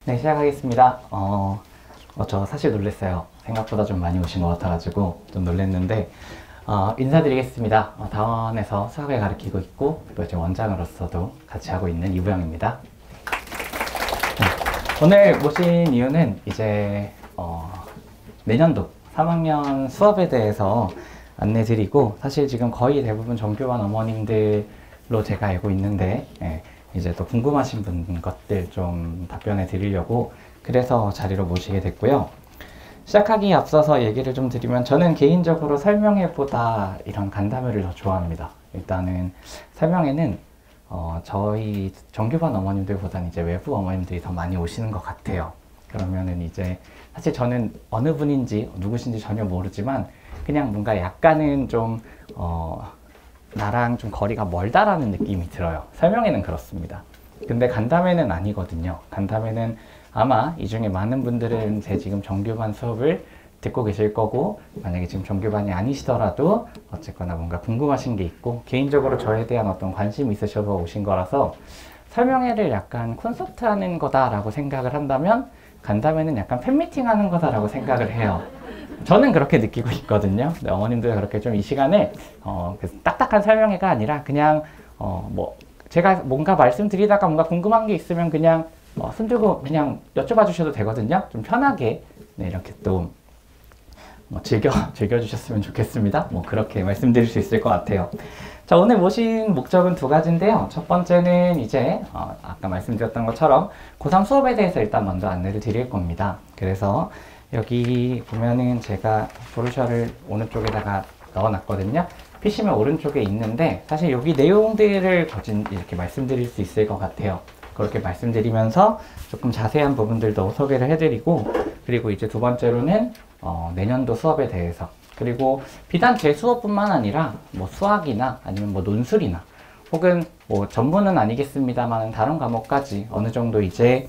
네, 시작하겠습니다. 저 사실 놀랐어요. 생각보다 좀 많이 오신 것 같아가지고 좀 놀랐는데, 인사드리겠습니다. 다원에서 수학을 가르치고 있고, 또 이제 원장으로서도 같이 하고 있는 이부영입니다. 네, 오늘 모신 이유는 이제, 내년도 3학년 수업에 대해서 안내드리고, 사실 지금 거의 대부분 정교반 어머님들로 제가 알고 있는데, 이제 또 궁금하신 것들 좀 답변해 드리려고 그래서 자리로 모시게 됐고요. 시작하기에 앞서서 얘기를 좀 드리면 저는 개인적으로 설명회보다 이런 간담회를 더 좋아합니다. 일단은 설명회는 저희 정규반 어머님들보다는 이제 외부 어머님들이 더 많이 오시는 것 같아요. 그러면은 이제 사실 저는 어느 분인지 누구신지 전혀 모르지만 그냥 뭔가 약간은 좀 나랑 좀 거리가 멀다라는 느낌이 들어요. 설명회는 그렇습니다. 근데 간담회는 아니거든요. 간담회는 아마 이 중에 많은 분들은 제 지금 정규반 수업을 듣고 계실 거고, 만약에 지금 정규반이 아니시더라도 어쨌거나 뭔가 궁금하신 게 있고 개인적으로 저에 대한 어떤 관심이 있으셔서 오신 거라서, 설명회를 약간 콘서트 하는 거다라고 생각을 한다면 간담회는 약간 팬미팅 하는 거다라고 생각을 해요. 저는 그렇게 느끼고 있거든요. 네, 어머님들 그렇게 좀 이 시간에 딱딱한 설명회가 아니라 그냥 제가 뭔가 말씀드리다가 뭔가 궁금한 게 있으면 그냥 손 들고 그냥 여쭤봐 주셔도 되거든요. 좀 편하게 이렇게 또 즐겨주셨으면 좋겠습니다. 그렇게 말씀드릴 수 있을 것 같아요. 자, 오늘 모신 목적은 두 가지인데요. 첫 번째는 이제 아까 말씀드렸던 것처럼 고3 수업에 대해서 일단 먼저 안내를 드릴 겁니다. 그래서 여기 보면은 제가 브로셔를 오른쪽에다가 넣어놨거든요. PC면 오른쪽에 있는데 사실 여기 내용들을 이렇게 말씀드릴 수 있을 것 같아요. 그렇게 말씀드리면서 조금 자세한 부분들도 소개를 해드리고, 그리고 이제 두 번째로는 내년도 수업에 대해서, 그리고 비단 제 수업뿐만 아니라 수학이나 아니면 논술이나 혹은 전문은 아니겠습니다만 다른 과목까지 어느 정도 이제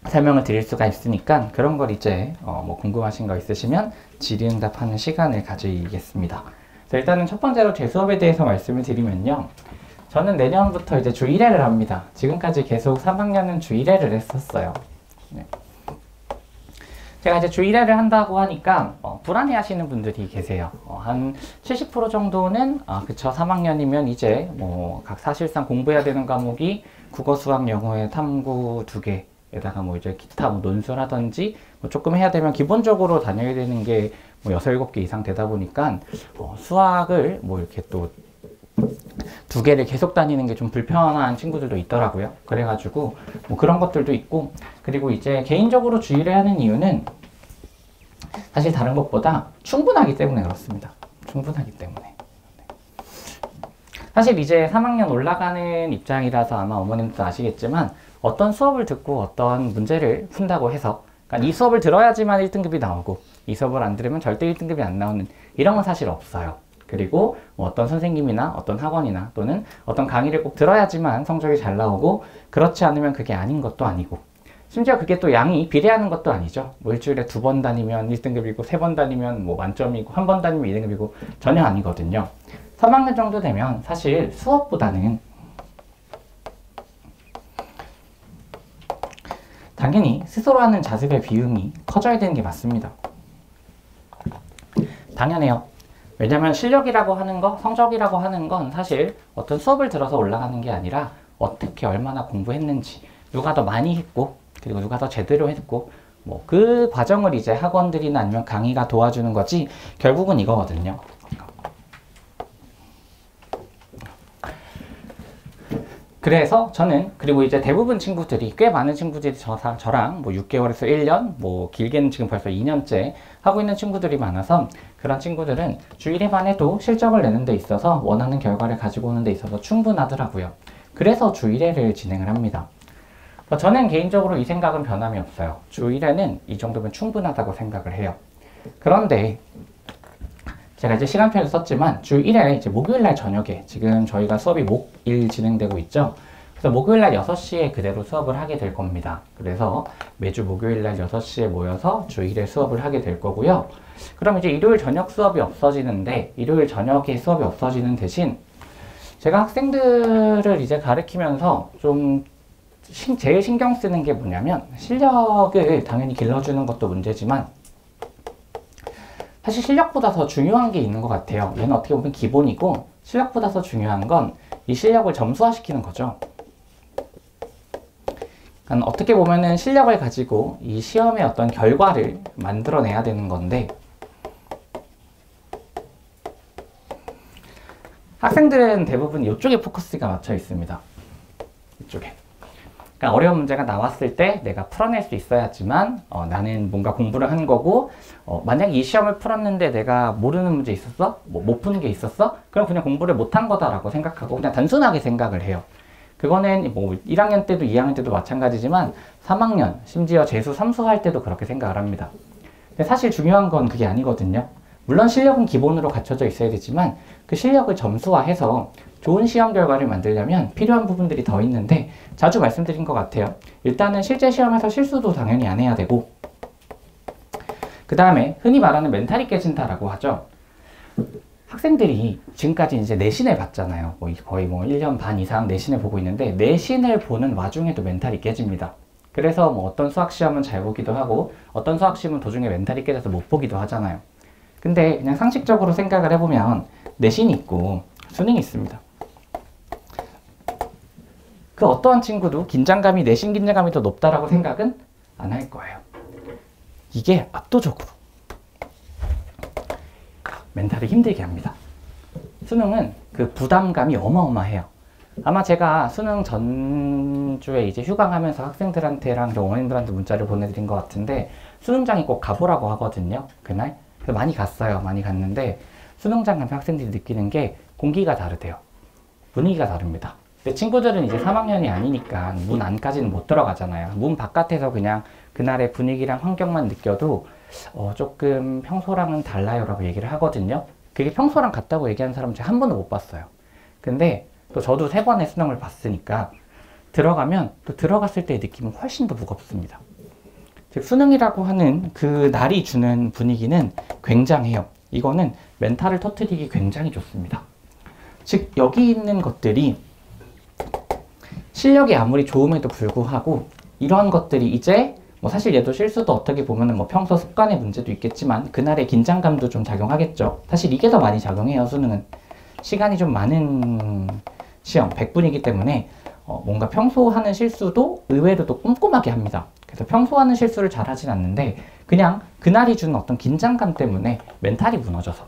설명을 드릴 수가 있으니까 그런 걸 이제 궁금하신 거 있으시면 질의응답하는 시간을 가지겠습니다. 일단은 첫 번째로 제 수업에 대해서 말씀을 드리면요. 저는 내년부터 이제 주 1회를 합니다. 지금까지 계속 3학년은 주 1회를 했었어요. 네. 제가 이제 주 1회를 한다고 하니까 불안해 하시는 분들이 계세요. 한 70% 정도는 그쵸, 3학년이면 이제 각 사실상 공부해야 되는 과목이 국어, 수학, 영어의 탐구 2개 에다가 이제 기타 논술하든지 조금 해야 되면 기본적으로 다녀야 되는 게 6, 7개 이상 되다 보니까 수학을 이렇게 또 2개를 계속 다니는 게 좀 불편한 친구들도 있더라고요. 그래가지고 그런 것들도 있고, 그리고 이제 개인적으로 주의를 하는 이유는 사실 다른 것보다 충분하기 때문에 그렇습니다. 충분하기 때문에. 사실 이제 3학년 올라가는 입장이라서 아마 어머님도 아시겠지만 어떤 수업을 듣고 어떤 문제를 푼다고 해서, 그러니까 이 수업을 들어야지만 1등급이 나오고 이 수업을 안 들으면 절대 1등급이 안 나오는 이런 건 사실 없어요. 그리고 어떤 선생님이나 어떤 학원이나 또는 어떤 강의를 꼭 들어야지만 성적이 잘 나오고 그렇지 않으면 그게 아닌 것도 아니고, 심지어 그게 또 양이 비례하는 것도 아니죠. 일주일에 2번 다니면 1등급이고 3번 다니면 만점이고 1번 다니면 2등급이고 전혀 아니거든요. 3학년 정도 되면 사실 수업보다는 당연히 스스로 하는 자습의 비중이 커져야 되는 게 맞습니다. 당연해요. 왜냐면 실력이라고 하는 거, 성적이라고 하는 건 사실 어떤 수업을 들어서 올라가는 게 아니라 어떻게 얼마나 공부했는지, 누가 더 많이 했고 그리고 누가 더 제대로 했고 그 과정을 이제 학원들이나 아니면 강의가 도와주는 거지, 결국은 이거거든요. 그래서 저는, 그리고 이제 대부분 친구들이, 꽤 많은 친구들이 저랑 6개월에서 1년, 길게는 지금 벌써 2년째 하고 있는 친구들이 많아서, 그런 친구들은 주 1회만 해도 실적을 내는 데 있어서 원하는 결과를 가지고 오는 데 있어서 충분하더라고요. 그래서 주 1회를 진행을 합니다. 저는 개인적으로 이 생각은 변함이 없어요. 주 1회는 이 정도면 충분하다고 생각을 해요. 그런데 제가 이제 시간표를 썼지만 주 1회 이제 목요일날 저녁에, 지금 저희가 수업이 목일 진행되고 있죠. 그래서 목요일날 6시에 그대로 수업을 하게 될 겁니다. 그래서 매주 목요일날 6시에 모여서 주 1회 수업을 하게 될 거고요. 그럼 이제 일요일 저녁 수업이 없어지는데, 일요일 저녁에 수업이 없어지는 대신 제가 학생들을 이제 가르치면서 좀 제일 신경 쓰는 게 뭐냐면 실력을 당연히 길러주는 것도 문제지만 사실 실력보다 더 중요한 게 있는 것 같아요. 얘는 어떻게 보면 기본이고 실력보다 더 중요한 건 이 실력을 점수화시키는 거죠. 그러니까 어떻게 보면은 실력을 가지고 이 시험의 어떤 결과를 만들어내야 되는 건데 학생들은 대부분 이쪽에 포커스가 맞춰 있습니다. 이쪽에. 그러니까 어려운 문제가 나왔을 때 내가 풀어낼 수 있어야지만 나는 뭔가 공부를 한 거고 만약 이 시험을 풀었는데 내가 모르는 문제 있었어? 뭐 못 푸는 게 있었어? 그럼 그냥 공부를 못한 거다라고 생각하고 그냥 단순하게 생각을 해요. 그거는 뭐 1학년 때도 2학년 때도 마찬가지지만 3학년 심지어 재수, 삼수 할 때도 그렇게 생각을 합니다. 근데 사실 중요한 건 그게 아니거든요. 물론 실력은 기본으로 갖춰져 있어야 되지만 그 실력을 점수화해서 좋은 시험 결과를 만들려면 필요한 부분들이 더 있는데 자주 말씀드린 것 같아요. 일단은 실제 시험에서 실수도 당연히 안 해야 되고 그 다음에 흔히 말하는 멘탈이 깨진다라고 하죠. 학생들이 지금까지 이제 내신을 봤잖아요. 거의 1년 반 이상 내신을 보고 있는데 내신을 보는 와중에도 멘탈이 깨집니다. 그래서 어떤 수학 시험은 잘 보기도 하고 어떤 수학 시험은 도중에 멘탈이 깨져서 못 보기도 하잖아요. 근데 그냥 상식적으로 생각을 해보면 내신이 있고 수능이 있습니다. 그 어떠한 친구도 긴장감이 내신 긴장감이 더 높다라고 생각은 안 할 거예요. 이게 압도적으로 멘탈을 힘들게 합니다. 수능은 그 부담감이 어마어마해요. 아마 제가 수능 전주에 이제 휴강하면서 학생들한테랑 어머님들한테 문자를 보내드린 것 같은데 수능장에 꼭 가보라고 하거든요. 그날. 그래서 많이 갔어요. 많이 갔는데 수능장 가면 학생들이 느끼는 게 공기가 다르대요. 분위기가 다릅니다. 근데 친구들은 이제 3학년이 아니니까 문 안까지는 못 들어가잖아요. 문 바깥에서 그냥 그날의 분위기랑 환경만 느껴도 조금 평소랑은 달라요 라고 얘기를 하거든요. 그게 평소랑 같다고 얘기하는 사람은 제가 한 번도 못 봤어요. 근데 또 저도 3번의 수능을 봤으니까 들어가면 또 들어갔을 때의 느낌은 훨씬 더 무겁습니다. 즉 수능이라고 하는 그 날이 주는 분위기는 굉장해요. 이거는 멘탈을 터뜨리기 굉장히 좋습니다. 즉 여기 있는 것들이 실력이 아무리 좋음에도 불구하고 이러한 것들이 이제 사실 얘도 실수도 어떻게 보면은 평소 습관의 문제도 있겠지만 그날의 긴장감도 좀 작용하겠죠. 사실 이게 더 많이 작용해요. 수능은 시간이 좀 많은 시험 100분이기 때문에 뭔가 평소 하는 실수도 의외로 또 꼼꼼하게 합니다. 그래서 평소 하는 실수를 잘 하진 않는데 그냥 그날이 주는 어떤 긴장감 때문에 멘탈이 무너져서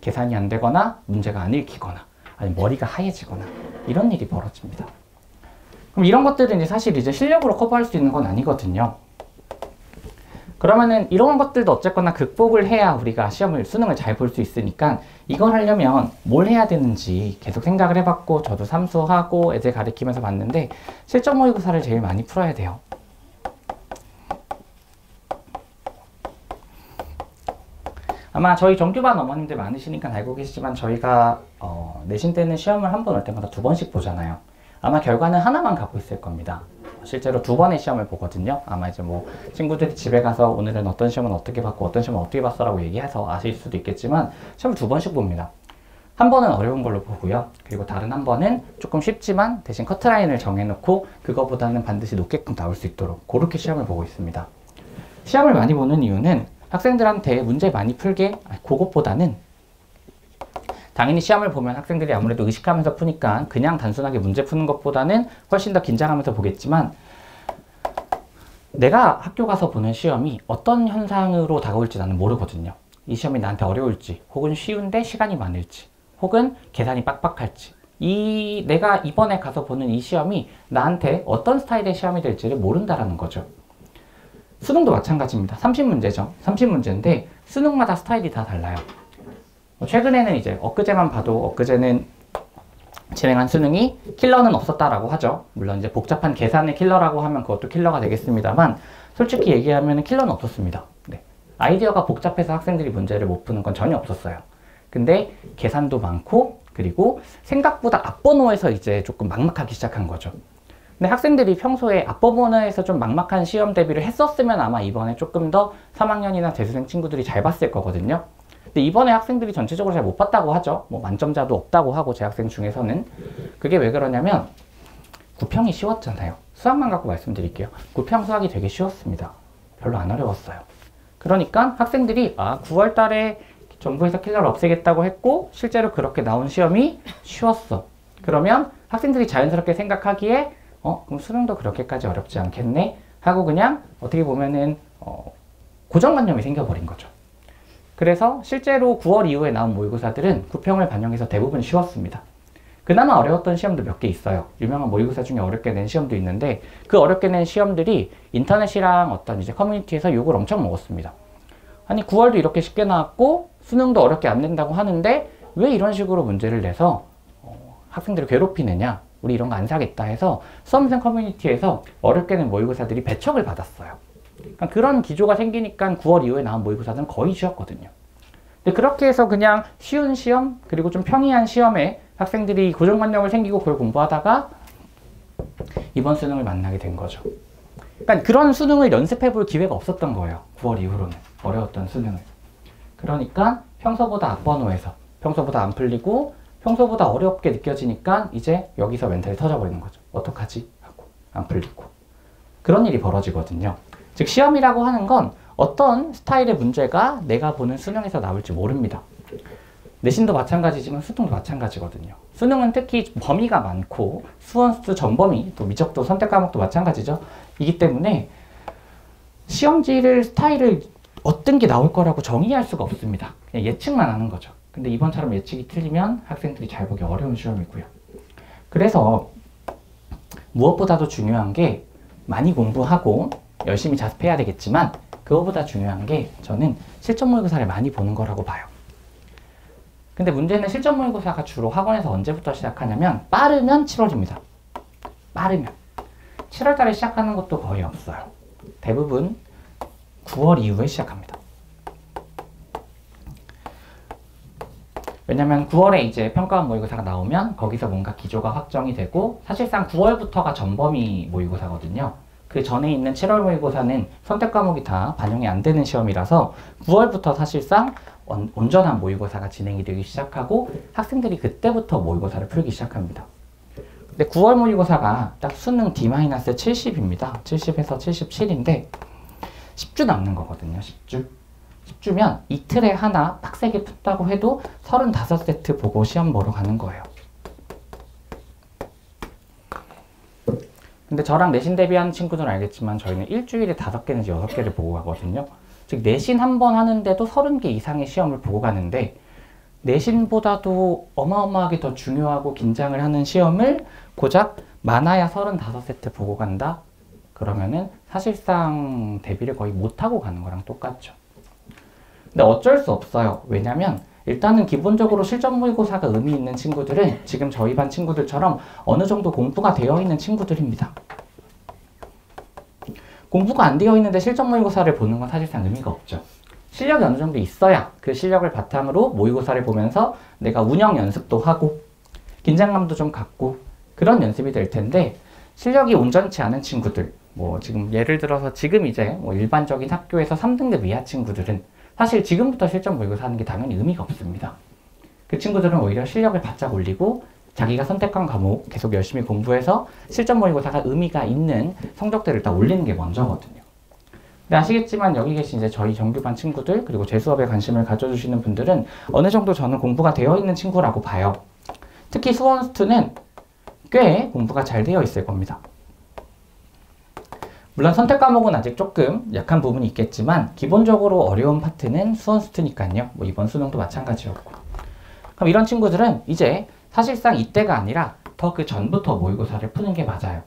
계산이 안 되거나 문제가 안 읽히거나 아니 머리가 하얘지거나 이런 일이 벌어집니다. 그럼 이런 것들은 이제 사실 이제 실력으로 커버할 수 있는 건 아니거든요. 그러면은 이런 것들도 어쨌거나 극복을 해야 우리가 수능을 잘 볼 수 있으니까 이걸 하려면 뭘 해야 되는지 계속 생각을 해봤고 저도 삼수하고 애들 가르치면서 봤는데 실전 모의고사를 제일 많이 풀어야 돼요. 아마 저희 정규반 어머님들 많으시니까 알고 계시지만 저희가 내신 때는 시험을 한 번 올 때마다 2번씩 보잖아요. 아마 결과는 하나만 갖고 있을 겁니다. 실제로 2번의 시험을 보거든요. 아마 이제 친구들이 집에 가서 오늘은 어떤 시험은 어떻게 봤고 어떤 시험은 어떻게 봤어 라고 얘기해서 아실 수도 있겠지만 시험을 2번씩 봅니다. 한 번은 어려운 걸로 보고요. 그리고 다른 한 번은 조금 쉽지만 대신 커트라인을 정해놓고 그거보다는 반드시 높게끔 나올 수 있도록 그렇게 시험을 보고 있습니다. 시험을 많이 보는 이유는 학생들한테 문제 많이 풀게 그것보다는 당연히 시험을 보면 학생들이 아무래도 의식하면서 푸니까 그냥 단순하게 문제 푸는 것보다는 훨씬 더 긴장하면서 보겠지만 내가 학교 가서 보는 시험이 어떤 현상으로 다가올지 나는 모르거든요. 이 시험이 나한테 어려울지 혹은 쉬운데 시간이 많을지 혹은 계산이 빡빡할지 내가 이번에 가서 보는 이 시험이 나한테 어떤 스타일의 시험이 될지를 모른다라는 거죠. 수능도 마찬가지입니다. 30문제죠. 30문제인데 수능마다 스타일이 다 달라요. 최근에는 이제 엊그제만 봐도 엊그제는 진행한 수능이 킬러는 없었다라고 하죠. 물론 이제 복잡한 계산의 킬러라고 하면 그것도 킬러가 되겠습니다만 솔직히 얘기하면 킬러는 없었습니다. 네. 아이디어가 복잡해서 학생들이 문제를 못 푸는 건 전혀 없었어요. 근데 계산도 많고 그리고 생각보다 앞번호에서 이제 조금 막막하기 시작한 거죠. 근데 학생들이 평소에 앞번호에서 좀 막막한 시험 대비를 했었으면 아마 이번에 조금 더 3학년이나 재수생 친구들이 잘 봤을 거거든요. 근데 이번에 학생들이 전체적으로 잘 못 봤다고 하죠. 만점자도 없다고 하고 제 학생 중에서는. 그게 왜 그러냐면 구평이 쉬웠잖아요. 수학만 갖고 말씀드릴게요. 구평 수학이 되게 쉬웠습니다. 별로 안 어려웠어요. 그러니까 학생들이 9월 달에 정부에서 킬러를 없애겠다고 했고 실제로 그렇게 나온 시험이 쉬웠어. 그러면 학생들이 자연스럽게 생각하기에 그럼 수능도 그렇게까지 어렵지 않겠네? 하고 그냥 어떻게 보면은 고정관념이 생겨버린 거죠. 그래서 실제로 9월 이후에 나온 모의고사들은 구평을 반영해서 대부분 쉬웠습니다. 그나마 어려웠던 시험도 몇 개 있어요. 유명한 모의고사 중에 어렵게 낸 시험도 있는데 그 어렵게 낸 시험들이 인터넷이랑 어떤 이제 커뮤니티에서 욕을 엄청 먹었습니다. 아니 9월도 이렇게 쉽게 나왔고 수능도 어렵게 안 낸다고 하는데 왜 이런 식으로 문제를 내서 학생들을 괴롭히느냐, 우리 이런 거 안 사겠다 해서 수험생 커뮤니티에서 어렵게 낸 모의고사들이 배척을 받았어요. 그러니까 그런 기조가 생기니까 9월 이후에 나온 모의고사들은 거의 쉬웠거든요. 근데 그렇게 해서 그냥 쉬운 시험 그리고 좀 평이한 시험에 학생들이 고정관념을 생기고 그걸 공부하다가 이번 수능을 만나게 된 거죠. 그러니까 그런 수능을 연습해 볼 기회가 없었던 거예요. 9월 이후로는 어려웠던 수능을. 그러니까 평소보다 앞번호에서 평소보다 안 풀리고 평소보다 어렵게 느껴지니까 이제 여기서 멘탈이 터져버리는 거죠. 어떡하지? 하고 안 풀리고. 그런 일이 벌어지거든요. 즉 시험이라고 하는 건 어떤 스타일의 문제가 내가 보는 수능에서 나올지 모릅니다. 내신도 마찬가지지만 수능도 마찬가지거든요. 수능은 특히 범위가 많고 수원수 전범위, 또 미적도 선택 과목도 마찬가지죠. 이기 때문에 시험지를 스타일을 어떤 게 나올 거라고 정의할 수가 없습니다. 그냥 예측만 하는 거죠. 근데 이번처럼 예측이 틀리면 학생들이 잘 보기 어려운 시험이고요. 그래서 무엇보다도 중요한 게 많이 공부하고 열심히 자습해야 되겠지만 그거보다 중요한 게 저는 실전 모의고사를 많이 보는 거라고 봐요. 근데 문제는 실전 모의고사가 주로 학원에서 언제부터 시작하냐면 빠르면 7월입니다. 빠르면 7월 달에 시작하는 것도 거의 없어요. 대부분 9월 이후에 시작합니다. 왜냐면 9월에 이제 평가원 모의고사가 나오면 거기서 뭔가 기조가 확정이 되고 사실상 9월부터가 전범위 모의고사거든요. 그 전에 있는 7월 모의고사는 선택 과목이 다 반영이 안 되는 시험이라서 9월부터 사실상 온전한 모의고사가 진행이 되기 시작하고 학생들이 그때부터 모의고사를 풀기 시작합니다. 근데 9월 모의고사가 딱 수능 D-70입니다. 70에서 77인데 10주 남는 거거든요. 10주. 10주면 이틀에 하나 빡세게 푼다고 해도 35세트 보고 시험 보러 가는 거예요. 근데 저랑 내신 대비하는 친구들은 알겠지만 저희는 일주일에 5개는지 6개를 보고 가거든요. 즉 내신 한 번 하는데도 30개 이상의 시험을 보고 가는데 내신보다도 어마어마하게 더 중요하고 긴장을 하는 시험을 고작 많아야 35세트 보고 간다? 그러면은 사실상 대비를 거의 못하고 가는 거랑 똑같죠. 근데 어쩔 수 없어요. 왜냐면 일단은 기본적으로 실전 모의고사가 의미 있는 친구들은 지금 저희 반 친구들처럼 어느 정도 공부가 되어 있는 친구들입니다. 공부가 안 되어 있는데 실전 모의고사를 보는 건 사실상 의미가 없죠. 실력이 어느 정도 있어야 그 실력을 바탕으로 모의고사를 보면서 내가 운영 연습도 하고 긴장감도 좀 갖고 그런 연습이 될 텐데 실력이 온전치 않은 친구들 지금 예를 들어서 지금 이제 일반적인 학교에서 3등급 이하 친구들은 사실 지금부터 실전 모의고사 하는 게 당연히 의미가 없습니다. 그 친구들은 오히려 실력을 바짝 올리고 자기가 선택한 과목 계속 열심히 공부해서 실전 모의고사가 의미가 있는 성적들을 다 올리는 게 먼저거든요. 근데 아시겠지만 여기 계신 이제 저희 정규반 친구들 그리고 제 수업에 관심을 가져주시는 분들은 어느 정도 저는 공부가 되어 있는 친구라고 봐요. 특히 수원수투는 꽤 공부가 잘 되어 있을 겁니다. 물론 선택 과목은 아직 조금 약한 부분이 있겠지만 기본적으로 어려운 파트는 수원수투니까요. 이번 수능도 마찬가지였고. 그럼 이런 친구들은 이제 사실상 이때가 아니라 더 그 전부터 모의고사를 푸는 게 맞아요.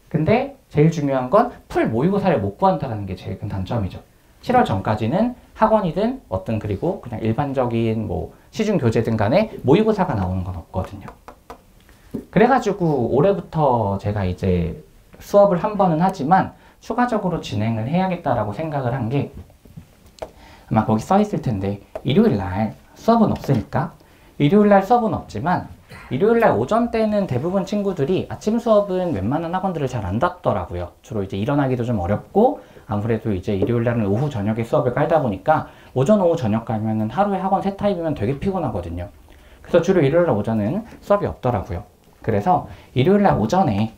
근데 제일 중요한 건 풀 모의고사를 못 구한다는 게 제일 큰 단점이죠. 7월 전까지는 학원이든 그리고 그냥 일반적인 시중 교재든 간에 모의고사가 나오는 건 없거든요. 그래가지고 올해부터 제가 이제 수업을 한 번은 하지만 추가적으로 진행을 해야겠다라고 생각을 한 게 아마 거기 써 있을 텐데 일요일날 수업은 없으니까 일요일날 수업은 없지만 일요일날 오전 때는 대부분 친구들이 아침 수업은 웬만한 학원들을 잘 안 닫더라고요. 주로 이제 일어나기도 좀 어렵고 아무래도 이제 일요일날은 오후 저녁에 수업을 깔다 보니까 오전 오후 저녁 가면은 하루에 학원 3타입이면 되게 피곤하거든요. 그래서 주로 일요일날 오전은 수업이 없더라고요. 그래서 일요일날 오전에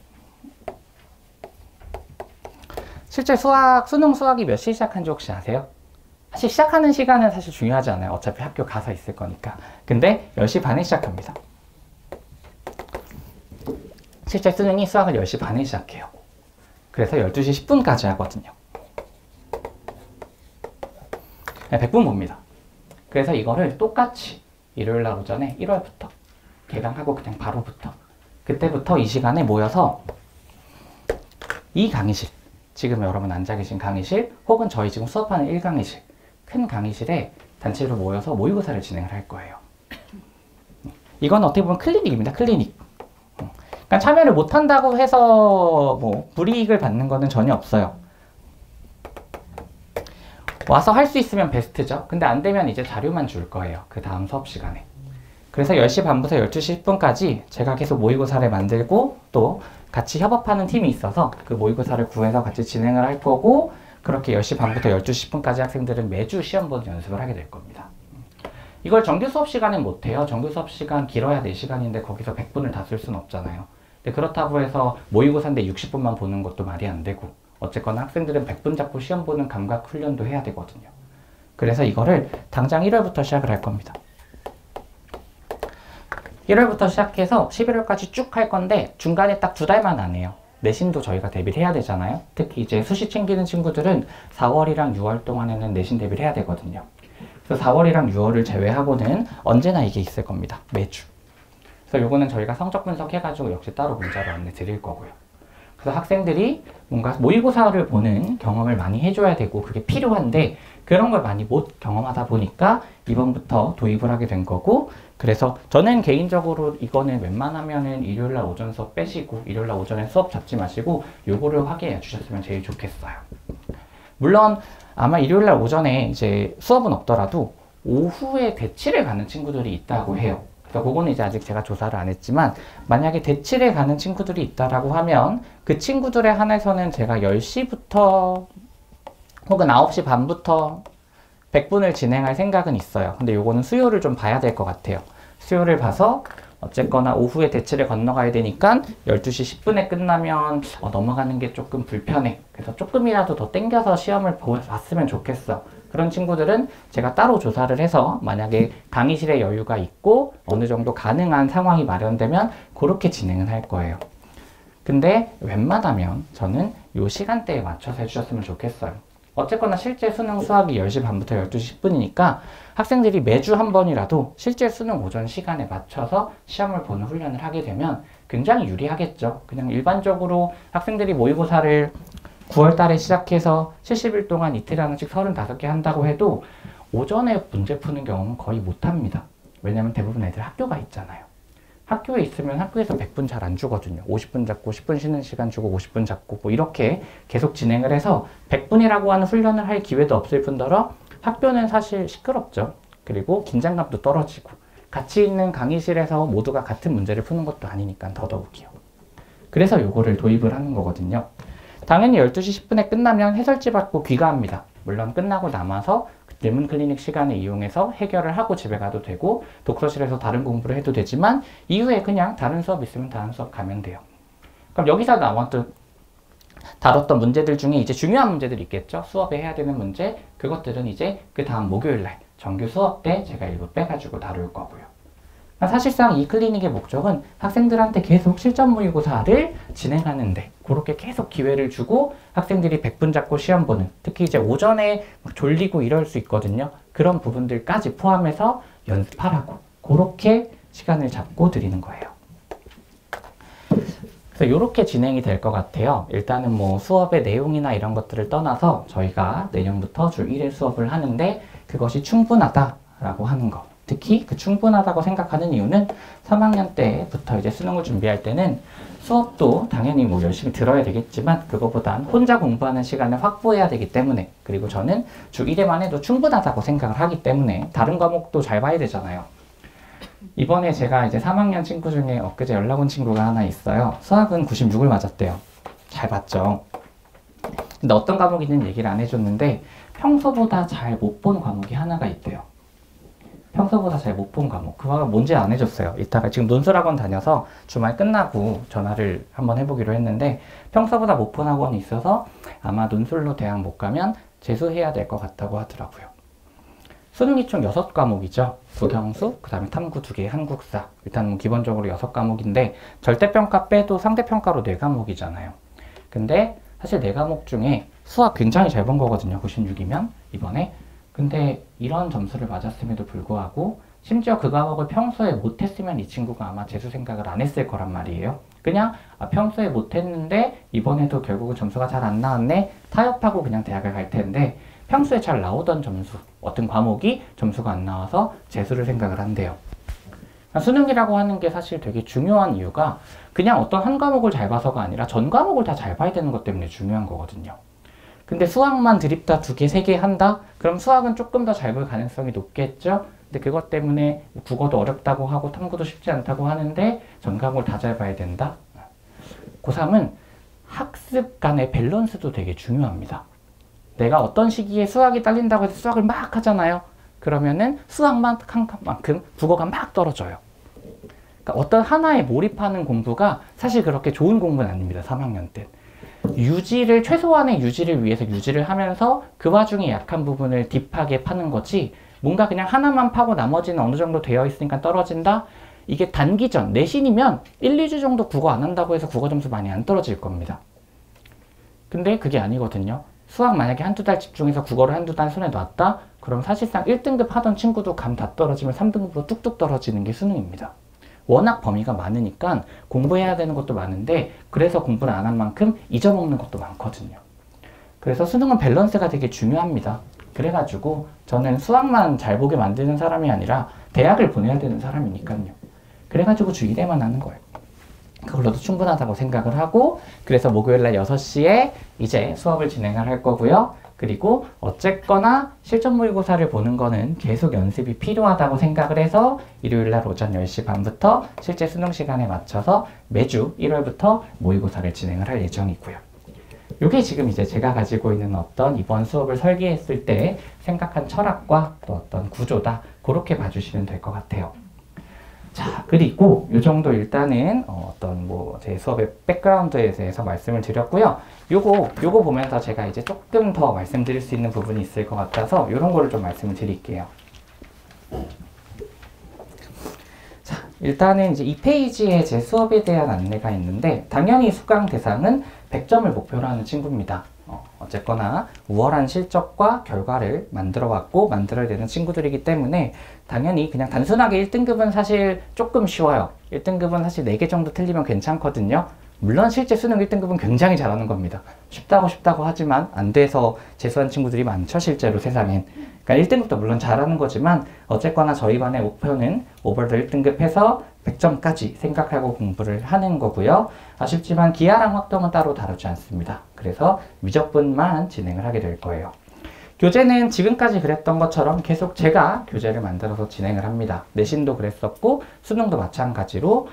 실제 수능 수학이 몇 시에 시작한지 혹시 아세요? 사실 시작하는 시간은 사실 중요하지 않아요. 어차피 학교 가서 있을 거니까. 근데 10시 반에 시작합니다. 실제 수능이 수학을 10시 반에 시작해요. 그래서 12시 10분까지 하거든요. 100분 봅니다. 그래서 이거를 똑같이 일요일날 오전에 1월부터 개강하고 그냥 바로부터 그때부터 이 시간에 모여서 이 강의실, 지금 여러분 앉아 계신 강의실 혹은 저희 지금 수업하는 1강의실, 큰 강의실에 단체로 모여서 모의고사를 진행을 할 거예요. 이건 어떻게 보면 클리닉입니다. 클리닉. 그러니까 참여를 못한다고 해서 뭐 불이익을 받는 거는 전혀 없어요. 와서 할 수 있으면 베스트죠. 근데 안 되면 이제 자료만 줄 거예요. 그 다음 수업 시간에. 그래서 10시 반부터 12시 10분까지 제가 계속 모의고사를 만들고 또 같이 협업하는 팀이 있어서 그 모의고사를 구해서 같이 진행을 할 거고, 그렇게 10시 반부터 12시 10분까지 학생들은 매주 시험 보는 연습을 하게 될 겁니다. 이걸 정규 수업 시간엔 못해요. 정규 수업 시간 길어야 4시간인데 거기서 100분을 다 쓸 수는 없잖아요. 근데 그렇다고 해서 모의고사인데 60분만 보는 것도 말이 안 되고, 어쨌거나 학생들은 100분 잡고 시험 보는 감각 훈련도 해야 되거든요. 그래서 이거를 당장 1월부터 시작을 할 겁니다. 1월부터 시작해서 11월까지 쭉 할 건데 중간에 딱 2달만 안 해요. 내신도 저희가 대비를 해야 되잖아요. 특히 이제 수시 챙기는 친구들은 4월이랑 6월 동안에는 내신 대비를 해야 되거든요. 그래서 4월이랑 6월을 제외하고는 언제나 이게 있을 겁니다. 매주. 그래서 요거는 저희가 성적 분석해가지고 역시 따로 문자로 안내 드릴 거고요. 그래서 학생들이 뭔가 모의고사를 보는 경험을 많이 해줘야 되고 그게 필요한데 그런 걸 많이 못 경험하다 보니까 이번부터 도입을 하게 된 거고, 그래서 저는 개인적으로 이거는 웬만하면은 일요일날 오전 수업 빼시고 일요일날 오전에 수업 잡지 마시고 요거를 확인해 주셨으면 제일 좋겠어요. 물론 아마 일요일날 오전에 이제 수업은 없더라도 오후에 대치를 가는 친구들이 있다고 해요. 그래서 그거는 이제 아직 제가 조사를 안 했지만 만약에 대치를 가는 친구들이 있다라고 하면 그 친구들에 한해서는 제가 10시부터 혹은 9시 반부터 100분을 진행할 생각은 있어요. 근데 요거는 수요를 좀 봐야 될 것 같아요. 수요를 봐서 어쨌거나 오후에 대치를 건너가야 되니까 12시 10분에 끝나면 넘어가는 게 조금 불편해. 그래서 조금이라도 더 땡겨서 시험을 봤으면 좋겠어. 그런 친구들은 제가 따로 조사를 해서 만약에 강의실에 여유가 있고 어느 정도 가능한 상황이 마련되면 그렇게 진행을 할 거예요. 근데 웬만하면 저는 요 시간대에 맞춰서 해주셨으면 좋겠어요. 어쨌거나 실제 수능 수학이 10시 반부터 12시 10분이니까 학생들이 매주 한 번이라도 실제 수능 오전 시간에 맞춰서 시험을 보는 훈련을 하게 되면 굉장히 유리하겠죠. 그냥 일반적으로 학생들이 모의고사를 9월 달에 시작해서 70일 동안 이틀 하나씩 35개 한다고 해도 오전에 문제 푸는 경우는 거의 못합니다. 왜냐면 대부분 애들 학교가 있잖아요. 학교에 있으면 학교에서 100분 잘 안 주거든요. 50분 잡고 10분 쉬는 시간 주고 50분 잡고 뭐 이렇게 계속 진행을 해서 100분이라고 하는 훈련을 할 기회도 없을 뿐더러 학교는 사실 시끄럽죠. 그리고 긴장감도 떨어지고 같이 있는 강의실에서 모두가 같은 문제를 푸는 것도 아니니까 더더욱이요. 그래서 요거를 도입을 하는 거거든요. 당연히 12시 10분에 끝나면 해설지 받고 귀가합니다. 물론 끝나고 남아서 질문 클리닉 시간을 이용해서 해결을 하고 집에 가도 되고 독서실에서 다른 공부를 해도 되지만 이후에 그냥 다른 수업 있으면 다른 수업 가면 돼요. 그럼 여기서 다뤘던 문제들 중에 이제 중요한 문제들이 있겠죠. 수업에 해야 되는 문제, 그것들은 이제 그 다음 목요일날 정규 수업 때 제가 일부 빼가지고 다룰 거고요. 사실상 이 클리닉의 목적은 학생들한테 계속 실전 모의고사를 진행하는데 그렇게 계속 기회를 주고 학생들이 100분 잡고 시험 보는, 특히 이제 오전에 막 졸리고 이럴 수 있거든요. 그런 부분들까지 포함해서 연습하라고 그렇게 시간을 잡고 드리는 거예요. 그래서 이렇게 진행이 될 것 같아요. 일단은 뭐 수업의 내용이나 이런 것들을 떠나서 저희가 내년부터 주 1회 수업을 하는데 그것이 충분하다라고 하는 거. 특히 그 충분하다고 생각하는 이유는 3학년 때부터 이제 수능을 준비할 때는 수업도 당연히 뭐 열심히 들어야 되겠지만 그거보단 혼자 공부하는 시간을 확보해야 되기 때문에, 그리고 저는 주 1회만 해도 충분하다고 생각을 하기 때문에 다른 과목도 잘 봐야 되잖아요. 이번에 제가 이제 3학년 친구 중에 엊그제 연락 온 친구가 하나 있어요. 수학은 96을 맞았대요. 잘 봤죠. 근데 어떤 과목인지는 얘기를 안 해줬는데 평소보다 잘 못 본 과목이 하나가 있대요. 평소보다 잘 못 본 과목. 그 과목 뭔지 안 해줬어요. 이따가 지금 논술학원 다녀서 주말 끝나고 전화를 한번 해보기로 했는데 평소보다 못 본 학원이 있어서 아마 논술로 대학 못 가면 재수해야 될 것 같다고 하더라고요. 수능이 총 6과목이죠. 국영수, 그 다음에 탐구 2개, 한국사. 일단 뭐 기본적으로 6과목인데 절대평가 빼도 상대평가로 4과목이잖아요. 근데 사실 4과목 중에 수학 굉장히 잘 본 거거든요. 96이면 이번에. 근데 이런 점수를 맞았음에도 불구하고 심지어 그 과목을 평소에 못했으면 이 친구가 아마 재수 생각을 안 했을 거란 말이에요. 그냥 평소에 못했는데 이번에도 결국은 점수가 잘 안 나왔네, 타협하고 그냥 대학을 갈 텐데 평소에 잘 나오던 점수, 어떤 과목이 점수가 안 나와서 재수를 생각을 한대요. 수능이라고 하는 게 사실 되게 중요한 이유가 그냥 어떤 한 과목을 잘 봐서가 아니라 전 과목을 다 잘 봐야 되는 것 때문에 중요한 거거든요. 근데 수학만 드립다 2개, 3개 한다? 그럼 수학은 조금 더 잘 볼 가능성이 높겠죠? 근데 그것 때문에 국어도 어렵다고 하고 탐구도 쉽지 않다고 하는데 전 과목을 다 잘 봐야 된다? 고3은 학습 간의 밸런스도 되게 중요합니다. 내가 어떤 시기에 수학이 딸린다고 해서 수학을 막 하잖아요. 그러면은 수학만큼 국어가 막 떨어져요. 그러니까 어떤 하나에 몰입하는 공부가 사실 그렇게 좋은 공부는 아닙니다. 3학년 때. 최소한의 유지를 위해서 유지를 하면서 그 와중에 약한 부분을 딥하게 파는 거지, 뭔가 그냥 하나만 파고 나머지는 어느 정도 되어 있으니까 떨어진다? 이게 단기전, 내신이면 1, 2주 정도 국어 안 한다고 해서 국어 점수 많이 안 떨어질 겁니다. 근데 그게 아니거든요. 수학 만약에 한두 달 집중해서 국어를 한두 달 손에 놨다? 그럼 사실상 1등급 하던 친구도 감 다 떨어지면 3등급으로 뚝뚝 떨어지는 게 수능입니다. 워낙 범위가 많으니까 공부해야 되는 것도 많은데 그래서 공부를 안 한 만큼 잊어먹는 것도 많거든요. 그래서 수능은 밸런스가 되게 중요합니다. 그래가지고 저는 수학만 잘 보게 만드는 사람이 아니라 대학을 보내야 되는 사람이니까요. 그래가지고 주 1회만 하는 거예요. 그걸로도 충분하다고 생각을 하고, 그래서 목요일날 6시에 이제 수업을 진행을 할 거고요. 그리고 어쨌거나 실전 모의고사를 보는 거는 계속 연습이 필요하다고 생각을 해서 일요일날 오전 10시 반부터 실제 수능 시간에 맞춰서 매주 1월부터 모의고사를 진행을 할 예정이고요. 이게 지금 이제 제가 가지고 있는 어떤 이번 수업을 설계했을 때 생각한 철학과 또 어떤 구조다, 그렇게 봐주시면 될 것 같아요. 자, 그리고 이 정도 일단은 어떤 뭐 제 수업의 백그라운드에 대해서 말씀을 드렸고요. 요거 보면서 제가 이제 조금 더 말씀드릴 수 있는 부분이 있을 것 같아서 이런 거를 좀 말씀을 드릴게요. 자, 일단은 이제 이 페이지에 제 수업에 대한 안내가 있는데, 당연히 수강 대상은 100점을 목표로 하는 친구입니다. 어쨌거나 우월한 실적과 결과를 만들어야 되는 친구들이기 때문에 당연히 그냥 단순하게 1등급은 사실 조금 쉬워요. 1등급은 사실 4개 정도 틀리면 괜찮거든요. 물론 실제 수능 1등급은 굉장히 잘하는 겁니다. 쉽다고 하지만 안 돼서 재수한 친구들이 많죠, 실제로 세상엔. 그러니까 1등급도 물론 잘하는 거지만 어쨌거나 저희 반의 목표는 오버도 1등급 해서 100점까지 생각하고 공부를 하는 거고요. 아쉽지만 기하랑 확정은 따로 다루지 않습니다. 그래서 미적분만 진행을 하게 될 거예요. 교재는 지금까지 그랬던 것처럼 계속 제가 교재를 만들어서 진행을 합니다. 내신도 그랬었고 수능도 마찬가지로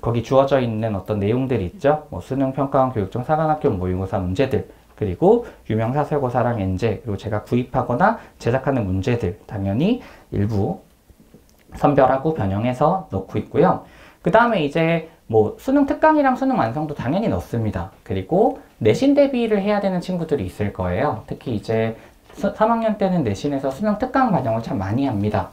거기 주어져 있는 어떤 내용들이 있죠. 뭐 수능 평가원 교육청 사관학교 모의고사 문제들, 그리고 유명 사설고사랑 엔제, 그리고 제가 구입하거나 제작하는 문제들 당연히 일부 선별하고 변형해서 넣고 있고요. 그 다음에 이제 뭐 수능 특강이랑 수능 완성도 당연히 넣습니다. 그리고 내신 대비를 해야 되는 친구들이 있을 거예요. 특히 이제 3학년 때는 내신에서 수능 특강 반영을 참 많이 합니다.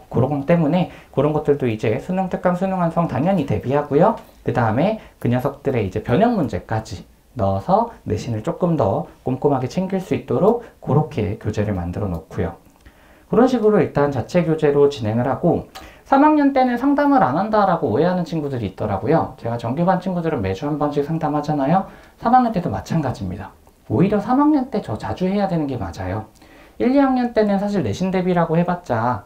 그런 것 때문에 그런 것들도 이제 수능 특강, 수능 완성 당연히 대비하고요. 그 다음에 그 녀석들의 이제 변형 문제까지 넣어서 내신을 조금 더 꼼꼼하게 챙길 수 있도록 그렇게 교재를 만들어 놓고요. 그런 식으로 일단 자체 교재로 진행을 하고, 3학년 때는 상담을 안 한다라고 오해하는 친구들이 있더라고요. 제가 정규반 친구들은 매주 한 번씩 상담하잖아요. 3학년 때도 마찬가지입니다. 오히려 3학년 때 저 자주 해야 되는 게 맞아요. 1, 2학년 때는 사실 내신 대비라고 해봤자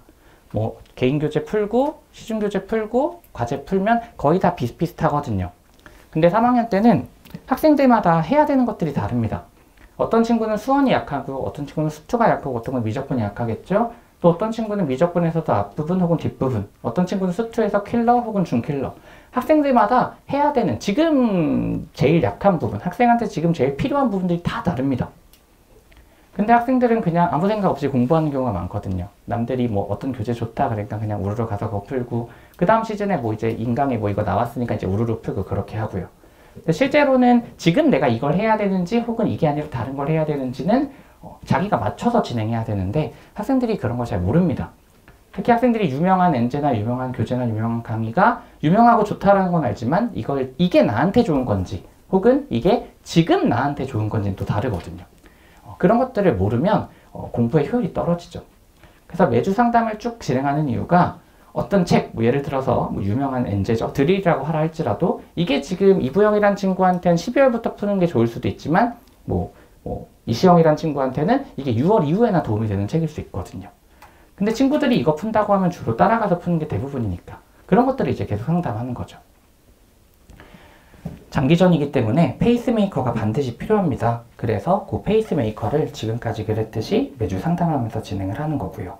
뭐 개인 교재 풀고 시중 교재 풀고 과제 풀면 거의 다 비슷비슷하거든요. 근데 3학년 때는 학생들마다 해야 되는 것들이 다릅니다. 어떤 친구는 수원이 약하고 어떤 친구는 수투가 약하고 어떤 건 미적분이 약하겠죠. 또 어떤 친구는 미적분에서도 앞부분 혹은 뒷부분, 어떤 친구는 수투에서 킬러 혹은 중킬러. 학생들마다 해야 되는 지금 제일 약한 부분, 학생한테 지금 제일 필요한 부분들이 다 다릅니다. 근데 학생들은 그냥 아무 생각 없이 공부하는 경우가 많거든요. 남들이 뭐 어떤 교재 좋다 그러니까 그냥 우르르 가서 그거 풀고, 그 다음 시즌에 뭐 이제 인강에 뭐 이거 나왔으니까 이제 우르르 풀고 그렇게 하고요. 근데 실제로는 지금 내가 이걸 해야 되는지 혹은 이게 아니라 다른 걸 해야 되는지는 자기가 맞춰서 진행해야 되는데 학생들이 그런 걸 잘 모릅니다. 특히 학생들이 유명한 엔제나 유명한 교재나 유명한 강의가 유명하고 좋다라는 건 알지만 이게 나한테 좋은 건지 혹은 이게 지금 나한테 좋은 건지는 또 다르거든요. 그런 것들을 모르면 공부의 효율이 떨어지죠. 그래서 매주 상담을 쭉 진행하는 이유가 어떤 책, 뭐 예를 들어서 뭐 유명한 엔제죠. 드릴이라고 하라 할지라도 이게 지금 이부영이란 친구한테는 12월부터 푸는 게 좋을 수도 있지만 이시영이란 친구한테는 이게 6월 이후에나 도움이 되는 책일 수 있거든요. 근데 친구들이 이거 푼다고 하면 주로 따라가서 푸는 게 대부분이니까 그런 것들을 이제 계속 상담하는 거죠. 장기전이기 때문에 페이스메이커가 반드시 필요합니다. 그래서 그 페이스메이커를 지금까지 그랬듯이 매주 상담하면서 진행을 하는 거고요.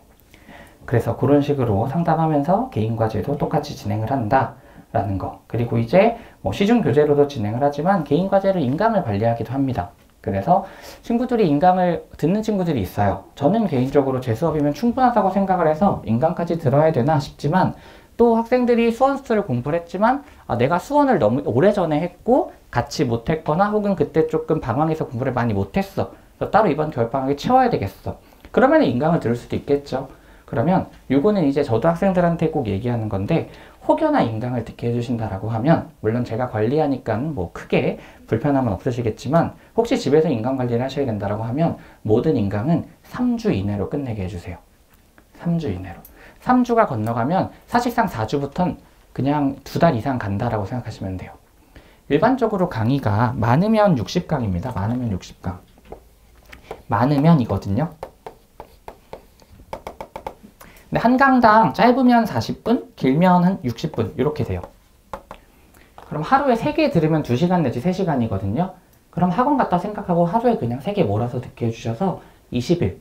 그래서 그런 식으로 상담하면서 개인 과제도 똑같이 진행을 한다라는 거. 그리고 이제 뭐 시중 교재로도 진행을 하지만 개인 과제로 인강을 관리하기도 합니다. 그래서 친구들이 인강을 듣는 친구들이 있어요. 저는 개인적으로 제 수업이면 충분하다고 생각을 해서 인강까지 들어야 되나 싶지만 또 학생들이 수원수를 공부를 했지만 내가 수원을 너무 오래전에 했고 같이 못했거나 혹은 그때 조금 방황해서 공부를 많이 못했어. 그래서 따로 이번 겨울방학에 채워야 되겠어. 그러면 인강을 들을 수도 있겠죠. 그러면 요거는 이제 저도 학생들한테 꼭 얘기하는 건데 혹여나 인강을 듣게 해주신다라고 하면 물론 제가 관리하니까 뭐 크게 불편함은 없으시겠지만 혹시 집에서 인강 관리를 하셔야 된다라고 하면 모든 인강은 3주 이내로 끝내게 해주세요. 3주 이내로. 3주가 건너가면 사실상 4주부터는 그냥 2달 이상 간다라고 생각하시면 돼요. 일반적으로 강의가 많으면 60강입니다. 많으면 60강. 많으면이거든요. 근데 한 강당 짧으면 40분, 길면 한 60분 이렇게 돼요. 그럼 하루에 3개 들으면 2시간 내지 3시간이거든요. 그럼 학원 갔다 생각하고 하루에 그냥 3개 몰아서 듣게 해주셔서 20일,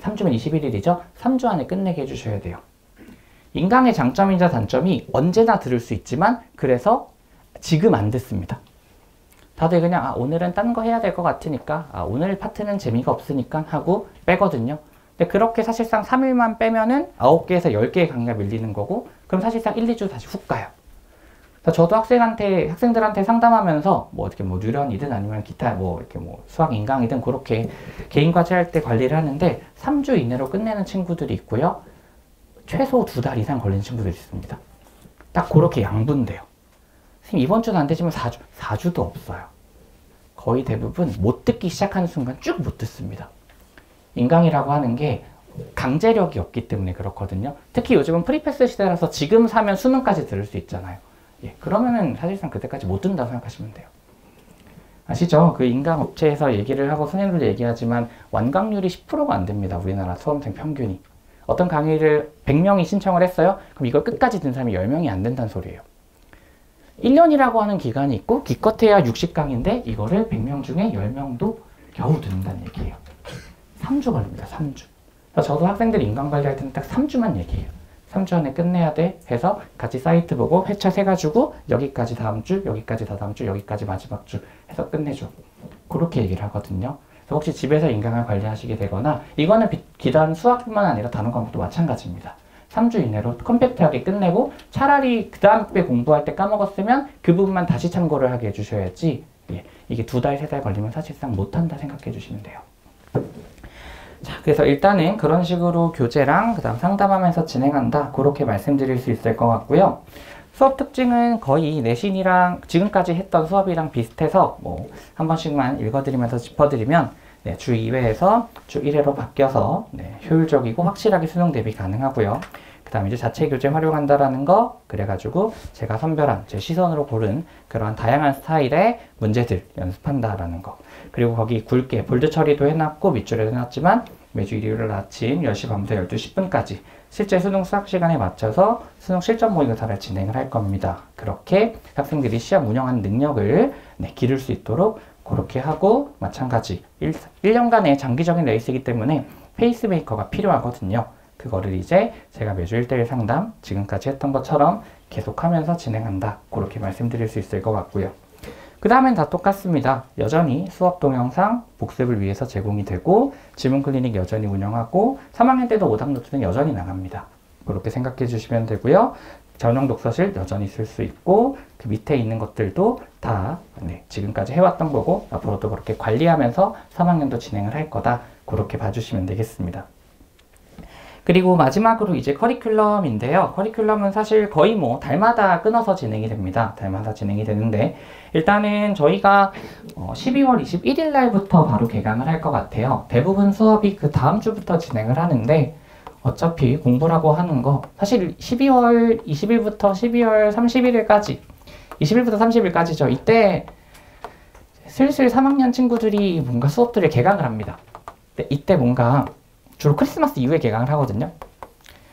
3주면 21일이죠. 3주 안에 끝내게 해주셔야 돼요. 인강의 장점이자 단점이 언제나 들을 수 있지만 그래서 지금 안 듣습니다. 다들 그냥 오늘은 딴 거 해야 될 것 같으니까 오늘 파트는 재미가 없으니까 하고 빼거든요. 근데 그렇게 사실상 3일만 빼면은 9개에서 10개의 강의가 밀리는 거고 그럼 사실상 1, 2주 다시 훅 가요. 그래서 저도 학생들한테 상담하면서 뭐 어떻게 뭐 뉴런이든 아니면 기타 뭐 이렇게 뭐 수학 인강이든 그렇게 개인 과제할 때 관리를 하는데 3주 이내로 끝내는 친구들이 있고요. 최소 2달 이상 걸리는 친구들이 있습니다. 딱 그렇게 양분돼요. 선생님 이번 주는 안 되지만 4주도 없어요. 거의 대부분 못 듣기 시작하는 순간 쭉 못 듣습니다. 인강이라고 하는 게 강제력이 없기 때문에 그렇거든요. 특히 요즘은 프리패스 시대라서 지금 사면 수능까지 들을 수 있잖아요. 그러면은 사실상 그때까지 못 듣는다고 생각하시면 돼요. 아시죠? 그 인강 업체에서 얘기를 하고 선생님들도 얘기하지만 완강률이 10%가 안 됩니다. 우리나라 수험생 평균이. 어떤 강의를 100명이 신청을 했어요? 그럼 이걸 끝까지 듣는 사람이 10명이 안 된다는 소리예요. 1년이라고 하는 기간이 있고 기껏해야 60강인데 이거를 100명 중에 10명도 겨우 듣는다는 얘기예요. 3주 걸립니다. 3주. 저도 학생들이 인강 관리할 때는 딱 3주만 얘기해요. 3주 안에 끝내야 돼 해서 같이 사이트 보고 회차 세가지고 여기까지 다음 주, 여기까지 다다음 주, 여기까지 마지막 주 해서 끝내줘. 그렇게 얘기를 하거든요. 그래서 혹시 집에서 인강을 관리하시게 되거나 이거는 비단 수학뿐만 아니라 다른 과목도 마찬가지입니다. 3주 이내로 컴팩트하게 끝내고 차라리 그 다음 때 공부할 때 까먹었으면 그 부분만 다시 참고를 하게 해주셔야지 이게 2달, 3달 걸리면 사실상 못한다 생각해 주시면 돼요. 자, 그래서 일단은 그런 식으로 교재랑 그 다음 상담하면서 진행한다. 그렇게 말씀드릴 수 있을 것 같고요. 수업 특징은 거의 내신이랑 지금까지 했던 수업이랑 비슷해서 뭐 한 번씩만 읽어드리면서 짚어드리면 주 2회에서 주 1회로 바뀌어서 효율적이고 확실하게 수능 대비 가능하고요. 그 다음에 이제 자체 교재 활용한다라는 거, 그래가지고 제가 선별한 제 시선으로 고른 그러한 다양한 스타일의 문제들 연습한다라는 거. 그리고 거기 굵게 볼드 처리도 해놨고 밑줄에도 해놨지만 매주 일요일 아침 10시 반부터 12시 10분까지 실제 수능 수학 시간에 맞춰서 수능 실전 모의 교사를 진행을 할 겁니다. 그렇게 학생들이 시험 운영하는 능력을 기를 수 있도록 그렇게 하고 마찬가지 1년간의 장기적인 레이스이기 때문에 페이스메이커가 필요하거든요. 그거를 이제 제가 매주 1대1 상담 지금까지 했던 것처럼 계속하면서 진행한다. 그렇게 말씀드릴 수 있을 것 같고요. 그 다음엔 다 똑같습니다. 여전히 수업 동영상 복습을 위해서 제공이 되고 지문 클리닉 여전히 운영하고 3학년 때도 오답 노트는 여전히 나갑니다. 그렇게 생각해 주시면 되고요. 전용 독서실 여전히 쓸 수 있고 그 밑에 있는 것들도 다 지금까지 해왔던 거고 앞으로도 그렇게 관리하면서 3학년도 진행을 할 거다. 그렇게 봐주시면 되겠습니다. 그리고 마지막으로 이제 커리큘럼인데요. 커리큘럼은 사실 거의 뭐 달마다 끊어서 진행이 됩니다. 달마다 진행이 되는데 일단은 저희가 12월 21일 날부터 바로 개강을 할 것 같아요. 대부분 수업이 그 다음 주부터 진행을 하는데 어차피 공부라고 하는 거 사실 12월 20일부터 12월 31일까지 20일부터 30일까지죠. 이때 슬슬 3학년 친구들이 뭔가 수업들을 개강을 합니다. 근데 이때 뭔가 주로 크리스마스 이후에 개강을 하거든요.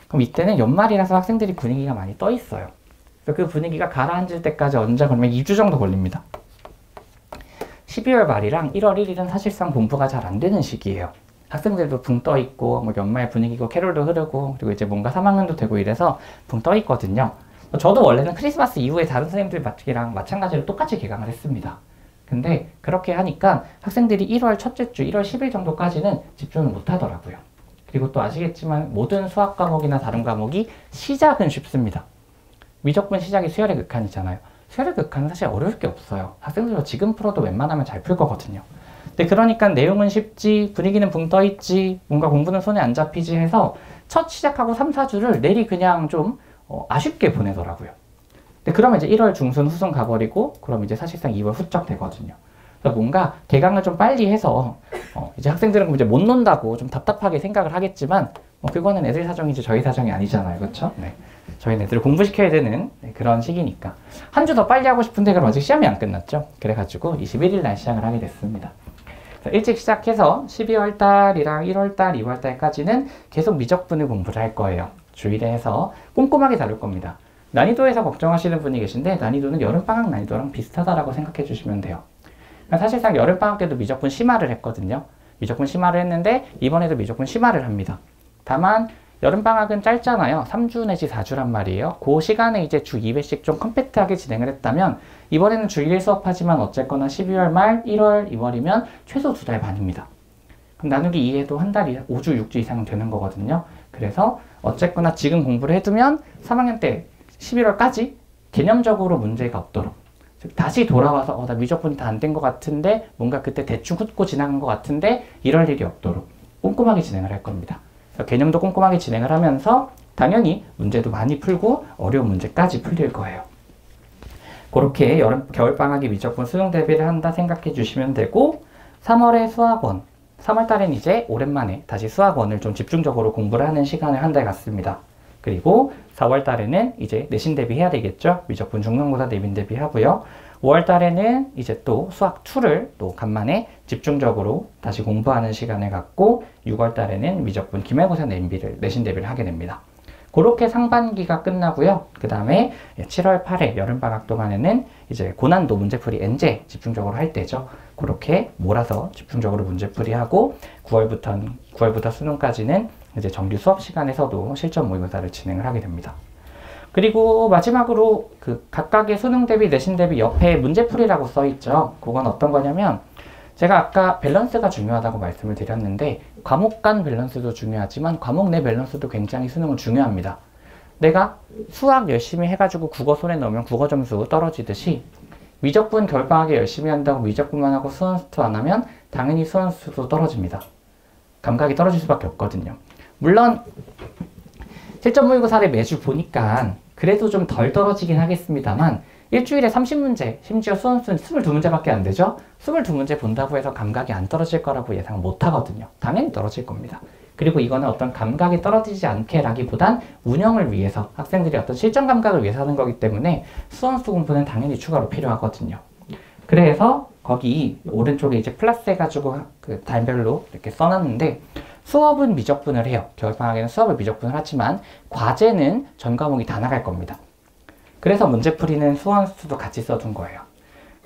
그럼 이때는 연말이라서 학생들이 분위기가 많이 떠 있어요. 그 분위기가 가라앉을 때까지 언제 그러면 2주 정도 걸립니다. 12월 말이랑 1월 1일은 사실상 공부가 잘 안 되는 시기예요. 학생들도 붕 떠 있고 뭐 연말 분위기고 캐롤도 흐르고 그리고 이제 뭔가 3학년도 되고 이래서 붕 떠 있거든요. 저도 원래는 크리스마스 이후에 다른 선생님들이랑 마찬가지로 똑같이 개강을 했습니다. 근데 그렇게 하니까 학생들이 1월 첫째 주 1월 10일 정도까지는 집중을 못 하더라고요. 그리고 또 아시겠지만 모든 수학 과목이나 다른 과목이 시작은 쉽습니다. 미적분 시작이 수열의 극한이잖아요. 수열의 극한은 사실 어려울 게 없어요. 학생들도 지금 풀어도 웬만하면 잘 풀 거거든요. 근데 그러니까 내용은 쉽지, 분위기는 붕 떠있지, 뭔가 공부는 손에 안 잡히지 해서 첫 시작하고 3, 4주를 내리 그냥 좀 아쉽게 보내더라고요. 근데 그러면 이제 1월 중순 후순 가버리고 그럼 이제 사실상 2월 후쩍 되거든요. 그래서 뭔가 개강을 좀 빨리 해서 이제 학생들은 이제 못 논다고 좀 답답하게 생각을 하겠지만 그거는 애들 사정이지 저희 사정이 아니잖아요. 그렇죠? 네. 저희는 애들을 공부시켜야 되는 그런 시기니까 한 주 더 빨리 하고 싶은데 그럼 아직 시험이 안 끝났죠. 그래가지고 21일 날 시작을 하게 됐습니다. 일찍 시작해서 12월 달이랑 1월 달, 2월 달까지는 계속 미적분을 공부를 할 거예요. 주일에 해서 꼼꼼하게 다룰 겁니다. 난이도에서 걱정하시는 분이 계신데 난이도는 여름방학 난이도랑 비슷하다라고 생각해 주시면 돼요. 사실상 여름방학 때도 미적분 심화를 했거든요. 미적분 심화를 했는데 이번에도 미적분 심화를 합니다. 다만 여름방학은 짧잖아요. 3주 내지 4주란 말이에요. 그 시간에 이제 주 2회씩 좀 컴팩트하게 진행을 했다면 이번에는 주 1일 수업하지만 어쨌거나 12월 말, 1월, 2월이면 최소 2달 반입니다. 그럼 나누기 2해도 한 달이 5주, 6주 이상은 되는 거거든요. 그래서 어쨌거나 지금 공부를 해두면 3학년 때 11월까지 개념적으로 문제가 없도록 다시 돌아와서 나 미적분이 다 안 된 것 같은데 뭔가 그때 대충 훑고 지나간 것 같은데 이럴 일이 없도록 꼼꼼하게 진행을 할 겁니다. 개념도 꼼꼼하게 진행을 하면서 당연히 문제도 많이 풀고 어려운 문제까지 풀릴 거예요. 그렇게 겨울방학에 미적분 수능 대비를 한다 생각해 주시면 되고 3월에 수학원 3월 달엔 이제 오랜만에 다시 수학원을 좀 집중적으로 공부를 하는 시간을 한 달 갖습니다. 그리고 4월 달에는 이제 내신 대비해야 되겠죠. 미적분 중간고사 내신 대비하고요. 5월 달에는 이제 또 수학 2를 또 간만에 집중적으로 다시 공부하는 시간을 갖고 6월 달에는 미적분 기말고사 내신 대비를 하게 됩니다. 그렇게 상반기가 끝나고요. 그 다음에 7월, 8회 여름방학 동안에는 이제 고난도 문제풀이 N제 집중적으로 할 때죠. 그렇게 몰아서 집중적으로 문제풀이하고 9월부터 수능까지는 이제 정규 수업 시간에서도 실전 모의고사를 진행을 하게 됩니다. 그리고 마지막으로 그 각각의 수능 대비, 내신 대비 옆에 문제풀이라고 써 있죠. 그건 어떤 거냐면 제가 아까 밸런스가 중요하다고 말씀을 드렸는데 과목 간 밸런스도 중요하지만 과목 내 밸런스도 굉장히 수능은 중요합니다. 내가 수학 열심히 해가지고 국어 손에 넣으면 국어 점수 떨어지듯이 미적분 겨울방학에 열심히 한다고 미적분만 하고 수원수투 안 하면 당연히 수원수투도 떨어집니다. 감각이 떨어질 수밖에 없거든요. 물론 실전 모의고사를 매주 보니까 그래도 좀 덜 떨어지긴 하겠습니다만 일주일에 30문제, 심지어 수험수는 22문제밖에 안 되죠? 22문제 본다고 해서 감각이 안 떨어질 거라고 예상 못 하거든요. 당연히 떨어질 겁니다. 그리고 이거는 어떤 감각이 떨어지지 않게 라기보단 운영을 위해서 학생들이 어떤 실전 감각을 위해서 하는 거기 때문에 수험수 공부는 당연히 추가로 필요하거든요. 그래서 거기 오른쪽에 이제 플러스 해가지고 그 달별로 이렇게 써놨는데 수업은 미적분을 해요. 겨울방학에는 수업을 미적분을 하지만 과제는 전 과목이 다 나갈 겁니다. 그래서 문제풀이는 수원수도 같이 써둔 거예요.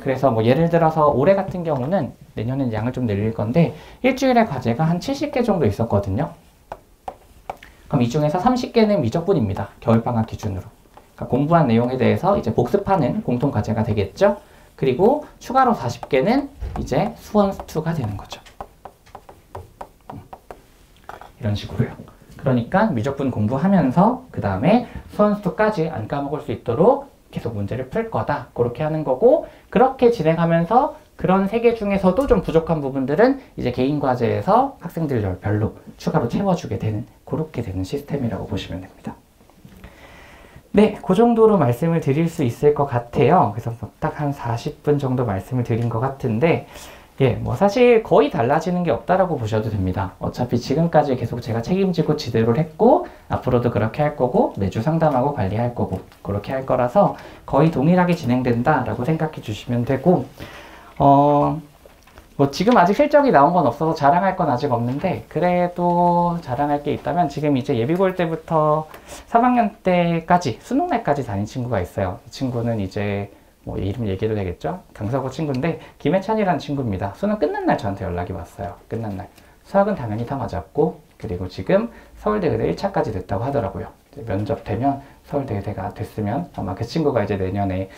그래서 뭐 예를 들어서 올해 같은 경우는 내년엔 양을 좀 늘릴 건데 일주일에 과제가 한 70개 정도 있었거든요. 그럼 이 중에서 30개는 미적분입니다. 겨울방학 기준으로. 그러니까 공부한 내용에 대해서 이제 복습하는 공통 과제가 되겠죠. 그리고 추가로 40개는 이제 수원수투가 되는 거죠. 이런 식으로요. 그러니까 미적분 공부하면서 그 다음에 수원수투까지 안 까먹을 수 있도록 계속 문제를 풀 거다. 그렇게 하는 거고, 그렇게 진행하면서 그런 세 개 중에서도 좀 부족한 부분들은 이제 개인 과제에서 학생들 별로 추가로 채워주게 되는, 그렇게 되는 시스템이라고 보시면 됩니다. 네, 그 정도로 말씀을 드릴 수 있을 것 같아요. 그래서 딱 한 40분 정도 말씀을 드린 것 같은데, 예, 뭐 사실 거의 달라지는 게 없다라고 보셔도 됩니다. 어차피 지금까지 계속 제가 책임지고 지도를 했고, 앞으로도 그렇게 할 거고, 매주 상담하고 관리할 거고, 그렇게 할 거라서 거의 동일하게 진행된다라고 생각해 주시면 되고, 뭐 지금 아직 실적이 나온 건 없어서 자랑할 건 아직 없는데, 그래도 자랑할 게 있다면 지금 이제 예비고일 때부터 3학년 때까지 수능날까지 다닌 친구가 있어요. 이 친구는 이제 뭐 이름 얘기해도 되겠죠? 강서구 친구인데 김혜찬이라는 친구입니다. 수능 끝난 날 저한테 연락이 왔어요. 끝난 날. 수학은 당연히 다 맞았고, 그리고 지금 서울대 의대 1차까지 됐다고 하더라고요. 면접 되면 서울대 의대가 됐으면 아마 그 친구가 이제 내년에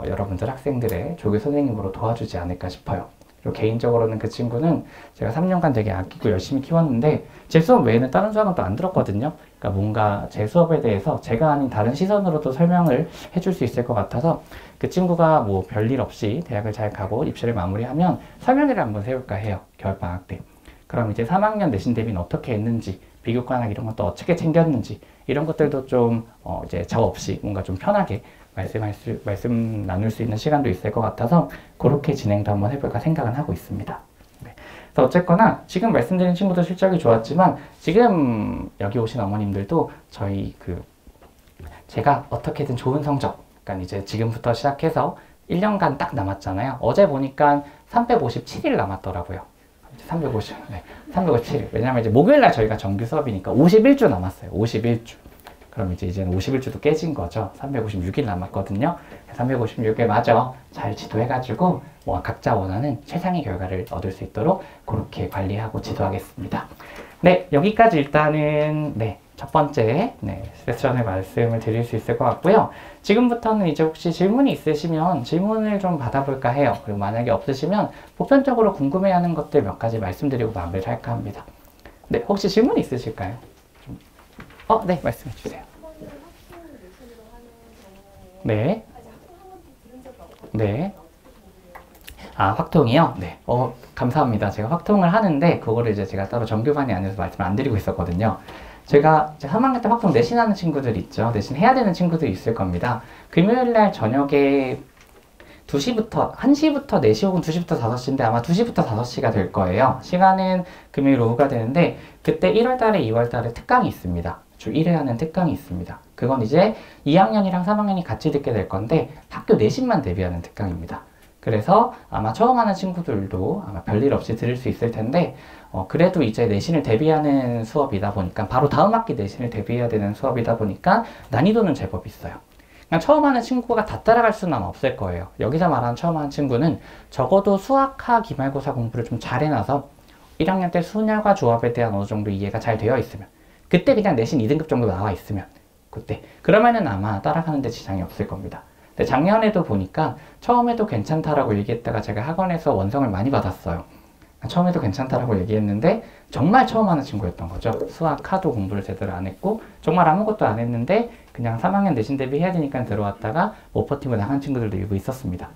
여러분들 학생들의 조교 선생님으로 도와주지 않을까 싶어요. 그리고 개인적으로는 그 친구는 제가 3년간 되게 아끼고 열심히 키웠는데 제 수업 외에는 다른 수학은 또 안 들었거든요. 그러니까 뭔가 제 수업에 대해서 제가 아닌 다른 시선으로도 설명을 해줄 수 있을 것 같아서 그 친구가 뭐 별일 없이 대학을 잘 가고 입시를 마무리하면 설명회를 한번 세울까 해요. 겨울방학 때. 그럼 이제 3학년 내신 대비는 어떻게 했는지, 비교과학 이런 것도 어떻게 챙겼는지, 이런 것들도 좀 이제 저 없이 뭔가 좀 편하게 말씀 나눌 수 있는 시간도 있을 것 같아서 그렇게 진행도 한번 해볼까 생각은 하고 있습니다. 네. 그래서 어쨌거나 지금 말씀드린 친구도 실적이 좋았지만 지금 여기 오신 어머님들도 저희 제가 어떻게든 좋은 성적, 그러니까 이제 지금부터 시작해서 1년간 딱 남았잖아요. 어제 보니까 357일 남았더라고요. 350, 네, 357일. 왜냐면 이제 목요일날 저희가 정규 수업이니까 51주 남았어요. 51주. 그럼 이제는 51주도 깨진 거죠. 356일 남았거든요. 356일 마저 잘 지도해가지고 뭐 각자 원하는 최상의 결과를 얻을 수 있도록 그렇게 관리하고 지도하겠습니다. 네, 여기까지 일단은 첫 번째 세션의 말씀을 드릴 수 있을 것 같고요. 지금부터는 이제 혹시 질문이 있으시면 질문을 좀 받아볼까 해요. 그리고 만약에 없으시면 보편적으로 궁금해하는 것들 몇 가지 말씀드리고 마무리를 할까 합니다. 네, 혹시 질문 있으실까요? 네, 말씀해 주세요. 네. 네. 아, 확통이요? 네. 감사합니다. 제가 확통을 하는데, 그거를 이제 제가 따로 정규반이 아니어서 말씀을 안 드리고 있었거든요. 제가 이제 3학년 때 확통 내신하는 친구들 있죠. 내신 해야 되는 친구들이 있을 겁니다. 금요일날 저녁에 2시부터, 1시부터 4시 혹은 2시부터 5시인데 아마 2시부터 5시가 될 거예요. 시간은 금요일 오후가 되는데, 그때 1월달에 2월달에 특강이 있습니다. 주 1회 하는 특강이 있습니다. 그건 이제 2학년이랑 3학년이 같이 듣게 될 건데 학교 내신만 대비하는 특강입니다. 그래서 아마 처음 하는 친구들도 아마 별일 없이 들을 수 있을 텐데 그래도 이제 내신을 대비하는 수업이다 보니까 바로 다음 학기 내신을 대비해야 되는 수업이다 보니까 난이도는 제법 있어요. 그냥 처음 하는 친구가 다 따라갈 수는 아마 없을 거예요. 여기서 말하는 처음 하는 친구는 적어도 수학과 기말고사 공부를 좀 잘 해놔서 1학년 때 순열과 조합에 대한 어느 정도 이해가 잘 되어 있으면, 그때 그냥 내신 2등급 정도 나와 있으면, 그러면은 아마 따라가는데 지장이 없을 겁니다. 근데 작년에도 보니까 처음에도 괜찮다라고 얘기했다가 제가 학원에서 원성을 많이 받았어요. 처음에도 괜찮다라고 얘기했는데 정말 처음 하는 친구였던 거죠. 수학 하도 공부를 제대로 안 했고 정말 아무것도 안 했는데 그냥 3학년 내신 대비해야 되니까 들어왔다가 못 버티고 나간 친구들도 일부 있었습니다.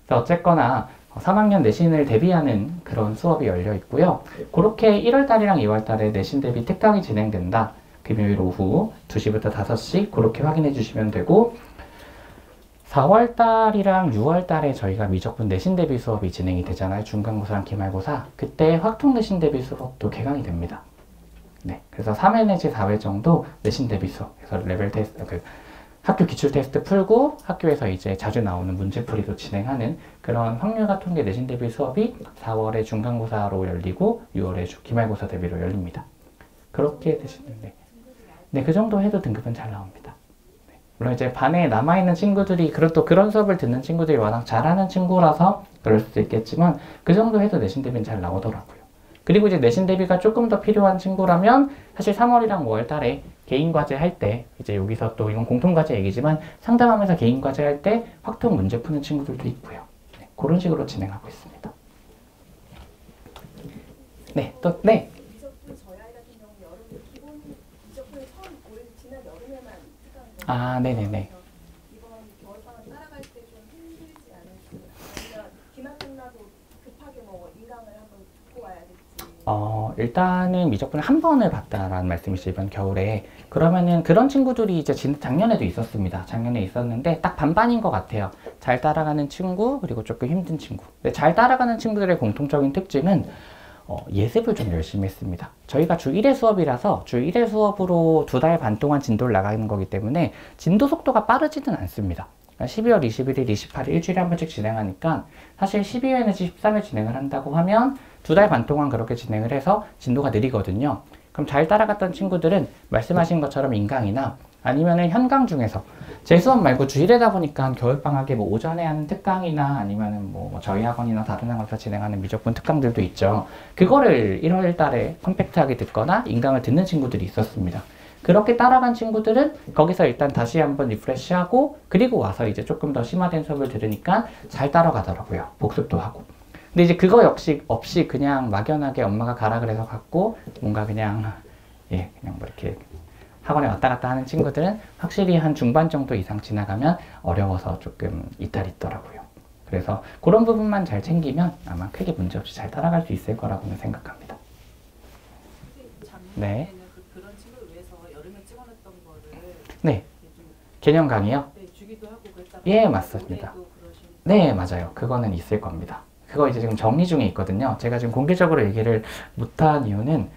그래서 어쨌거나 3학년 내신을 대비하는 그런 수업이 열려 있고요. 그렇게 1월달이랑 2월달에 내신 대비 특강이 진행된다. 금요일 오후 2시부터 5시 그렇게 확인해 주시면 되고, 4월달이랑 6월달에 저희가 미적분 내신 대비 수업이 진행이 되잖아요. 중간고사랑 기말고사. 그때 확통 내신 대비 수업도 개강이 됩니다. 네, 그래서 3회 내지 4회 정도 내신 대비 수업, 그래서 레벨 테스트, 학교 기출 테스트 풀고 학교에서 이제 자주 나오는 문제풀이도 진행하는 그런 확률과 통계 내신 대비 수업이 4월에 중간고사로 열리고 6월에 기말고사 대비로 열립니다. 그렇게 되시는데, 네, 그 정도 해도 등급은 잘 나옵니다. 네. 물론 이제 반에 남아있는 친구들이, 또 그런 수업을 듣는 친구들이 워낙 잘하는 친구라서 그럴 수도 있겠지만, 그 정도 해도 내신 대비는 잘 나오더라고요. 그리고 이제 내신 대비가 조금 더 필요한 친구라면, 사실 3월이랑 5월 달에 개인 과제 할 때, 이제 여기서 또 이건 공통 과제 얘기지만, 상담하면서 개인 과제 할 때 확통 문제 푸는 친구들도 있고요. 그런 식으로 진행하고 있습니다. 네, 또, 네. 미적분 저희 아이 같은 경우는 여름 기본 미적분을 처음 올 지난 여름에만 특강을 아, 네네네. 이번 겨울방학 따라갈 때 좀 힘들지 않았어요? 아니면 기말 끝나고 급하게 뭐 인강을 한번 듣고 와야 될지. 일단은 미적분을 한 번을 봤다라는 말씀이시죠, 이번 겨울에. 그러면은 그런 친구들이 이제 작년에도 있었습니다. 작년에 있었는데 딱 반반인 것 같아요. 잘 따라가는 친구, 그리고 조금 힘든 친구. 근데 잘 따라가는 친구들의 공통적인 특징은 예습을 좀 열심히 했습니다. 저희가 주 1회 수업이라서 주 1회 수업으로 2달 반 동안 진도를 나가는 거기 때문에 진도 속도가 빠르지는 않습니다. 12월 21일, 28일 일주일에 한 번씩 진행하니까 사실 12회 내지 13회 진행을 한다고 하면 2달 반 동안 그렇게 진행을 해서 진도가 느리거든요. 그럼 잘 따라갔던 친구들은 말씀하신 것처럼 인강이나 아니면은 현강 중에서 제 수업 말고 주 1회다 보니까 겨울방학에 뭐 오전에 하는 특강이나 아니면은 뭐 저희 학원이나 다른 학원에서 진행하는 미적분 특강들도 있죠. 그거를 1월 달에 컴팩트하게 듣거나 인강을 듣는 친구들이 있었습니다. 그렇게 따라간 친구들은 거기서 일단 다시 한번 리프레시하고 그리고 와서 이제 조금 더 심화된 수업을 들으니까 잘 따라가더라고요. 복습도 하고. 근데 이제 그거 역시 없이 그냥 막연하게 엄마가 가라 그래서 갔고 뭔가 그냥 그냥 뭐 이렇게 학원에 왔다 갔다 하는 친구들은 확실히 한 중반 정도 이상 지나가면 어려워서 조금 이탈이 있더라고요. 그래서 그런 부분만 잘 챙기면 아마 크게 문제없이 잘 따라갈 수 있을 거라고는 생각합니다. 네. 그런 친구를 위해서 여름에 찍어놨던 거를 네. 개념 강의요? 네, 주기도 하고 그랬다가 예, 맞습니다. 네, 맞아요. 그거는 있을 겁니다. 그거 이제 지금 정리 중에 있거든요. 제가 지금 공개적으로 얘기를 못한 이유는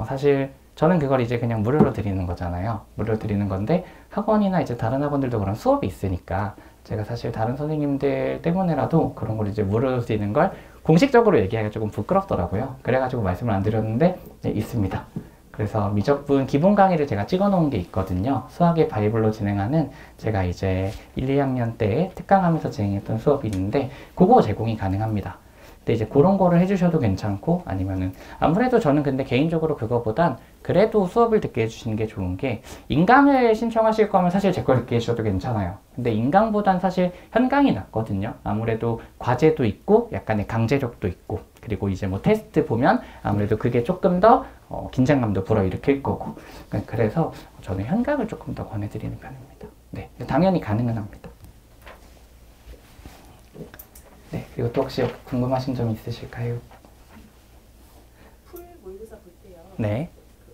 사실 저는 그걸 이제 그냥 무료로 드리는 거잖아요. 무료로 드리는 건데 학원이나 이제 다른 학원들도 그런 수업이 있으니까 제가 사실 다른 선생님들 때문에라도 그런 걸 이제 무료로 드리는 걸 공식적으로 얘기하기가 조금 부끄럽더라고요. 그래가지고 말씀을 안 드렸는데 네, 있습니다. 그래서 미적분 기본 강의를 제가 찍어 놓은 게 있거든요. 수학의 바이블로 진행하는 제가 이제 1, 2학년 때 특강하면서 진행했던 수업이 있는데 그거 제공이 가능합니다. 근데 이제 그런 거를 해주셔도 괜찮고 아니면은 아무래도 저는 근데 개인적으로 그거보단 그래도 수업을 듣게 해주시는 게 좋은 게 인강을 신청하실 거면 사실 제 걸 듣게 해주셔도 괜찮아요. 근데 인강보단 사실 현강이 낫거든요. 아무래도 과제도 있고 약간의 강제력도 있고 그리고 이제 뭐 테스트 보면 아무래도 그게 조금 더 긴장감도 불어일으킬 거고 그래서 저는 현강을 조금 더 권해드리는 편입니다. 네, 당연히 가능은 합니다. 네, 그리고 또 혹시 궁금하신 점 있으실까요? 풀 모의고사 볼 때요. 네.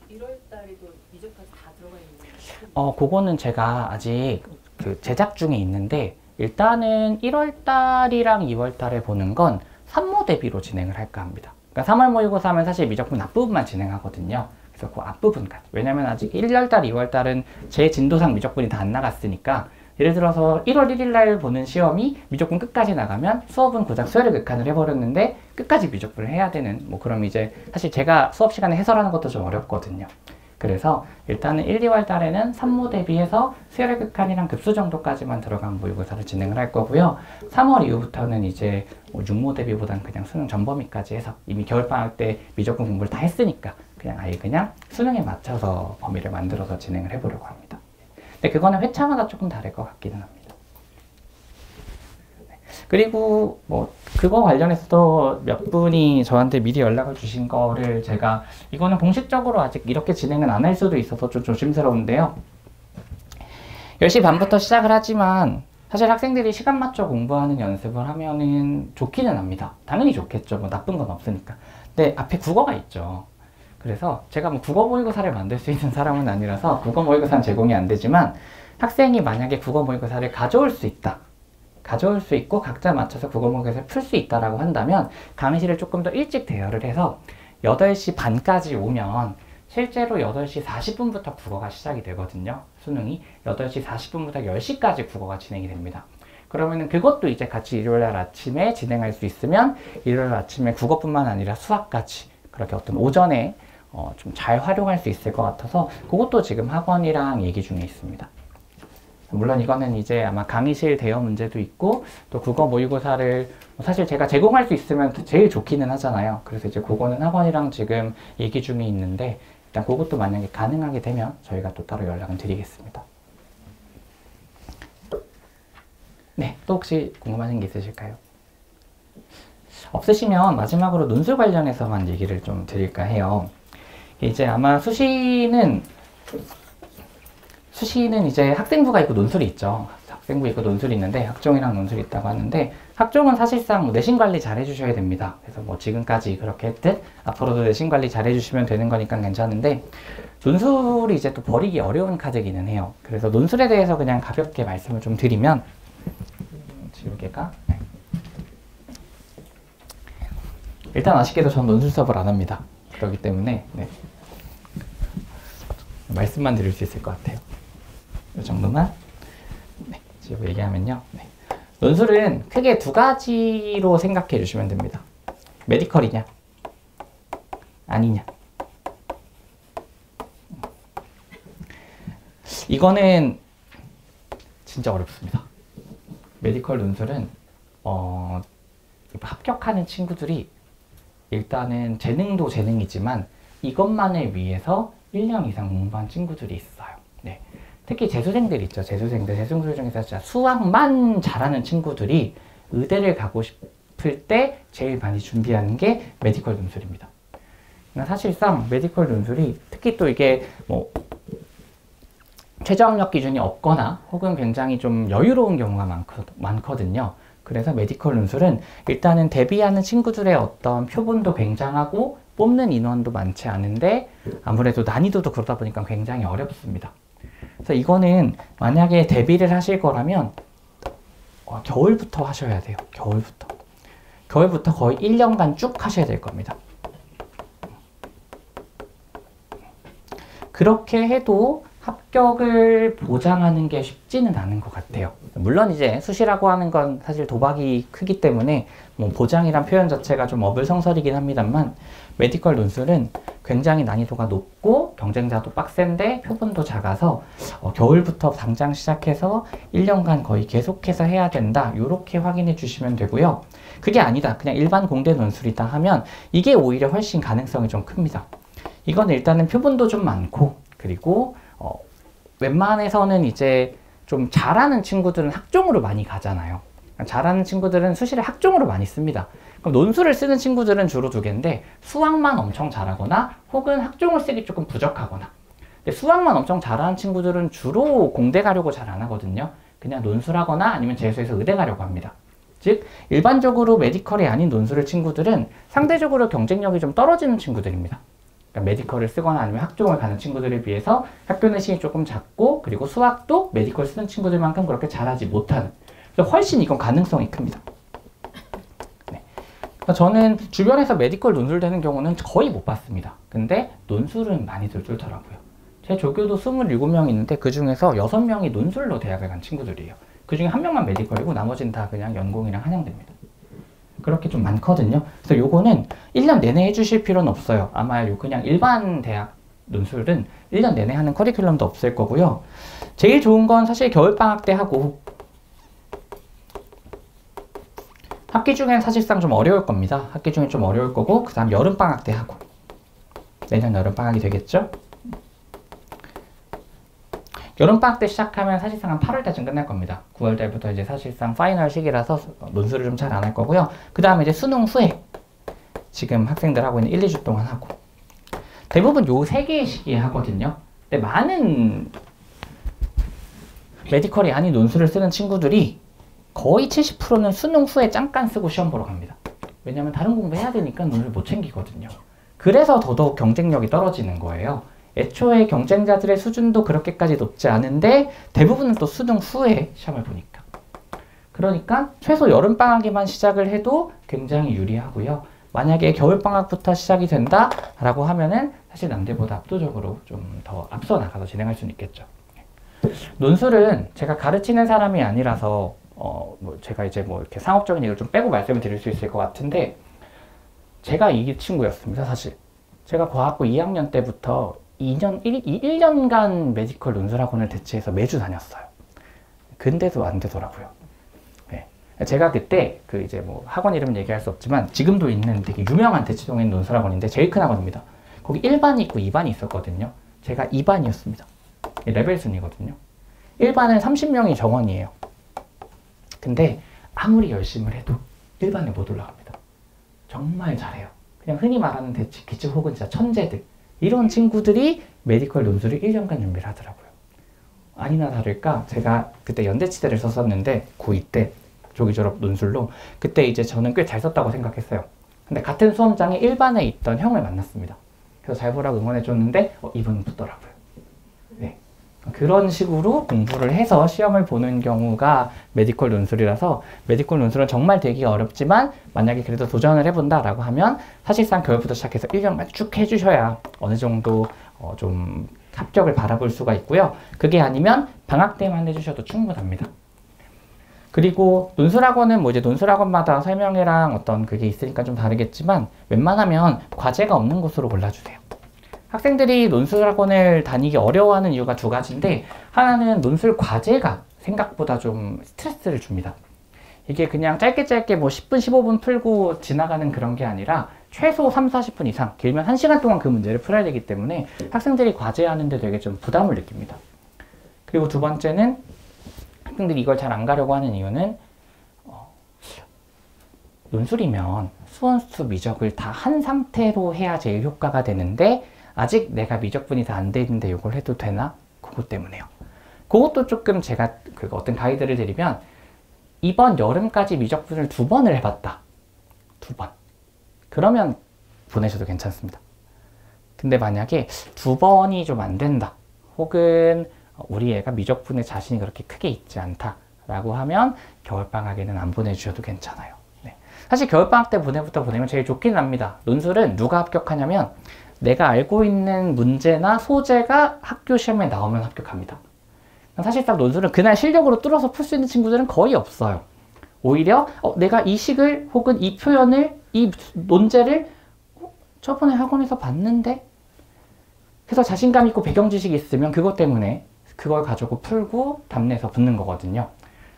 1월 달에도 미적까지 다 들어가 있는 그거는 제가 아직 그 제작 중에 있는데 일단은 1월 달이랑 2월 달에 보는 건 산모 대비로 진행을 할까 합니다. 그러니까 3월 모의고사 하면 사실 미적분 앞부분만 진행하거든요. 그래서 그 앞부분까지. 왜냐면 아직 1월 달, 2월 달은 제 진도상 미적분이 다 안 나갔으니까 예를 들어서 1월 1일 날 보는 시험이 미적분 끝까지 나가면 수업은 고작 수열을 극한을 해버렸는데 끝까지 미적분을 해야 되는 뭐 그럼 이제 사실 제가 수업 시간에 해설하는 것도 좀 어렵거든요. 그래서 일단은 1, 2월 달에는 산모 대비해서 수열의 극한이랑 급수 정도까지만 들어간 모의고사를 진행을 할 거고요. 3월 이후부터는 이제 뭐 육모 대비보다는 그냥 수능 전범위까지 해서 이미 겨울방학 때 미적분 공부를 다 했으니까 그냥 아예 그냥 수능에 맞춰서 범위를 만들어서 진행을 해보려고 합니다. 근데 그거는 회차마다 조금 다를 것 같기는 합니다. 그리고 뭐 그거 관련해서도 몇 분이 저한테 미리 연락을 주신 거를 제가 이거는 공식적으로 아직 이렇게 진행은 안 할 수도 있어서 좀 조심스러운데요. 10시 반부터 시작을 하지만 사실 학생들이 시간 맞춰 공부하는 연습을 하면은 좋기는 합니다. 당연히 좋겠죠. 뭐 나쁜 건 없으니까. 근데 앞에 국어가 있죠. 그래서 제가 뭐 국어 모의고사를 만들 수 있는 사람은 아니라서 국어 모의고사는 제공이 안 되지만 학생이 만약에 국어 모의고사를 가져올 수 있다. 가져올 수 있고 각자 맞춰서 국어 모의고사를 풀 수 있다라고 한다면 강의실을 조금 더 일찍 대여를 해서 8시 반까지 오면 실제로 8시 40분부터 국어가 시작이 되거든요. 수능이 8시 40분부터 10시까지 국어가 진행이 됩니다. 그러면은 그것도 이제 같이 일요일날 아침에 진행할 수 있으면 일요일 아침에 국어뿐만 아니라 수학까지 그렇게 어떤 오전에 좀 잘 활용할 수 있을 것 같아서 그것도 지금 학원이랑 얘기 중에 있습니다. 물론 이거는 이제 아마 강의실 대여 문제도 있고 또 국어 모의고사를 사실 제가 제공할 수 있으면 제일 좋기는 하잖아요. 그래서 이제 그거는 학원이랑 지금 얘기 중에 있는데 일단 그것도 만약에 가능하게 되면 저희가 또 따로 연락을 드리겠습니다. 네, 또 혹시 궁금하신 게 있으실까요? 없으시면 마지막으로 논술 관련해서만 얘기를 좀 드릴까 해요. 이제 아마 수시는 이제 학생부가 있고 논술이 있죠. 학생부 있고 논술이 있는데 학종이랑 논술이 있다고 하는데 학종은 사실상 내신 관리 잘 해주셔야 됩니다. 그래서 뭐 지금까지 그렇게 했듯 앞으로도 내신 관리 잘 해주시면 되는 거니까 괜찮은데 논술이 이제 또 버리기 어려운 카드기는 해요. 그래서 논술에 대해서 그냥 가볍게 말씀을 좀 드리면 지우개가 네. 일단 아쉽게도 전 논술 수업을 안 합니다. 그렇기 때문에 네. 말씀만 드릴 수 있을 것 같아요. 이 정도만 네, 지금 얘기하면요. 네. 논술은 크게 두 가지로 생각해 주시면 됩니다. 메디컬이냐 아니냐. 이거는 진짜 어렵습니다. 메디컬 논술은 합격하는 친구들이 일단은 재능도 재능이지만 이것만을 위해서 1년 이상 공부한 친구들이 있어요. 네. 특히 재수생들 있죠. 재수생들 중에서 진짜 수학만 잘하는 친구들이 의대를 가고 싶을 때 제일 많이 준비하는 게 메디컬 논술입니다. 사실상 메디컬 논술이 특히 또 이게 뭐 최저학력 기준이 없거나 혹은 굉장히 좀 여유로운 경우가 많거든요. 그래서 메디컬 논술은 일단은 대비하는 친구들의 어떤 표본도 굉장하고 뽑는 인원도 많지 않은데 아무래도 난이도도 그러다 보니까 굉장히 어렵습니다. 그래서 이거는 만약에 대비를 하실 거라면 겨울부터 하셔야 돼요. 겨울부터 거의 1년간 쭉 하셔야 될 겁니다. 그렇게 해도 합격을 보장하는 게 쉽지는 않은 것 같아요. 물론 이제 수시라고 하는 건 사실 도박이 크기 때문에 뭐 보장이란 표현 자체가 좀 어불성설이긴 합니다만 메디컬 논술은 굉장히 난이도가 높고 경쟁자도 빡센데 표본도 작아서 겨울부터 당장 시작해서 1년간 거의 계속해서 해야 된다. 이렇게 확인해 주시면 되고요. 그게 아니다. 그냥 일반 공대 논술이다 하면 이게 오히려 훨씬 가능성이 좀 큽니다. 이건 일단은 표본도 좀 많고 그리고 웬만해서는 이제 좀 잘하는 친구들은 학종으로 많이 가잖아요. 잘하는 친구들은 수시를 학종으로 많이 씁니다. 그럼 논술을 쓰는 친구들은 주로 두 개인데 수학만 엄청 잘하거나 혹은 학종을 쓰기 조금 부족하거나. 근데 수학만 엄청 잘하는 친구들은 주로 공대 가려고 잘 안 하거든요. 그냥 논술하거나 아니면 재수해서 의대 가려고 합니다. 즉 일반적으로 메디컬이 아닌 논술을 친구들은 상대적으로 경쟁력이 좀 떨어지는 친구들입니다. 그러니까 메디컬을 쓰거나 아니면 학종을 가는 친구들에 비해서 학교 내신이 조금 작고 그리고 수학도 메디컬 쓰는 친구들만큼 그렇게 잘하지 못하는. 그래서 훨씬 이건 가능성이 큽니다. 네. 저는 주변에서 메디컬 논술 되는 경우는 거의 못 봤습니다. 근데 논술은 많이들 뚫더라고요. 제 조교도 27명 있는데 그 중에서 6명이 논술로 대학을 간 친구들이에요. 그 중에 1명만 메디컬이고 나머지는 다 그냥 연공이랑 한양대입니다. 그렇게 좀 많거든요. 그래서 요거는 1년 내내 해주실 필요는 없어요. 아마 요 그냥 일반 대학 논술은 1년 내내 하는 커리큘럼도 없을 거고요. 제일 좋은 건 사실 겨울방학 때 하고 학기 중엔 사실상 좀 어려울 겁니다. 학기 중엔 좀 어려울 거고 그 다음 여름방학 때 하고 내년 여름방학이 되겠죠? 여름방학 때 시작하면 사실상 한 8월 달쯤 끝날 겁니다. 9월 달부터 이제 사실상 파이널 시기라서 논술을 좀 잘 안 할 거고요. 그 다음에 이제 수능 후에 지금 학생들 하고 있는 1, 2주 동안 하고 대부분 요 3개의 시기에 하거든요. 근데 많은 메디컬이 아닌 논술을 쓰는 친구들이 거의 70%는 수능 후에 잠깐 쓰고 시험 보러 갑니다. 왜냐면 다른 공부 해야 되니까 논술 못 챙기거든요. 그래서 더더욱 경쟁력이 떨어지는 거예요. 애초에 경쟁자들의 수준도 그렇게까지 높지 않은데 대부분은 또 수능 후에 시험을 보니까. 그러니까 최소 여름방학에만 시작을 해도 굉장히 유리하고요. 만약에 겨울방학부터 시작이 된다라고 하면은 사실 남들보다 압도적으로 좀 더 앞서 나가서 진행할 수는 있겠죠. 논술은 제가 가르치는 사람이 아니라서 뭐 제가 이제 뭐 이렇게 상업적인 얘기를 좀 빼고 말씀을 드릴 수 있을 것 같은데 제가 이 친구였습니다. 사실 제가 과학부 2학년 때부터 1년간 메디컬 논술학원을 대체해서 매주 다녔어요. 근데도 안 되더라고요. 네. 제가 그때 그 이제 뭐 학원 이름은 얘기할 수 없지만 지금도 있는 되게 유명한 대치동에 있는 논술학원인데 제일 큰 학원입니다. 거기 1반이 있고 2반이 있었거든요. 제가 2반이었습니다. 레벨 순이거든요. 1반은 30명이 정원이에요. 근데 아무리 열심히 해도 1반에 못 올라갑니다. 정말 잘해요. 그냥 흔히 말하는 대치기치 혹은 진짜 천재들. 이런 친구들이 메디컬 논술을 1년간 준비를 하더라고요. 아니나 다를까 제가 그때 연대치대를 썼었는데 고2 때 조기 졸업 논술로 그때 이제 저는 꽤 잘 썼다고 생각했어요. 근데 같은 수험장에 일반에 있던 형을 만났습니다. 그래서 잘 보라고 응원해줬는데 이분은 붙더라고요. 네. 그런 식으로 공부를 해서 시험을 보는 경우가 메디컬 논술이라서 메디컬 논술은 정말 되기가 어렵지만 만약에 그래도 도전을 해본다라고 하면 사실상 교육부터 시작해서 1년만 쭉 해주셔야 어느 정도 좀 합격을 바라볼 수가 있고요. 그게 아니면 방학 때만 해주셔도 충분합니다. 그리고 논술학원은 뭐 이제 논술학원마다 설명회랑 어떤 그게 있으니까 좀 다르겠지만 웬만하면 과제가 없는 곳으로 골라주세요. 학생들이 논술학원을 다니기 어려워하는 이유가 두 가지인데 하나는 논술 과제가 생각보다 좀 스트레스를 줍니다. 이게 그냥 짧게 뭐 10분, 15분 풀고 지나가는 그런 게 아니라 최소 3, 40분 이상, 길면 1시간 동안 그 문제를 풀어야 되기 때문에 학생들이 과제하는데 되게 좀 부담을 느낍니다. 그리고 두 번째는 학생들이 이걸 잘 안 가려고 하는 이유는 논술이면 수원수 미적을 다 한 상태로 해야 제일 효과가 되는데 아직 내가 미적분이 다 안 돼 있는데 이걸 해도 되나? 그것 때문에요. 그것도 조금 제가 어떤 가이드를 드리면 이번 여름까지 미적분을 2번을 해봤다. 2번. 그러면 보내셔도 괜찮습니다. 근데 만약에 2번이 좀 안 된다. 혹은 우리 애가 미적분에 자신이 그렇게 크게 있지 않다. 라고 하면 겨울방학에는 안 보내주셔도 괜찮아요. 네. 사실 겨울방학 때 보내면 제일 좋긴 합니다. 논술은 누가 합격하냐면 내가 알고 있는 문제나 소재가 학교 시험에 나오면 합격합니다. 사실상 논술은 그날 실력으로 뚫어서 풀 수 있는 친구들은 거의 없어요. 오히려 내가 이 식을 혹은 이 표현을 이 논제를 저번에 학원에서 봤는데 그래서 자신감 있고 배경 지식이 있으면 그것 때문에 그걸 가지고 풀고 답내서 붙는 거거든요.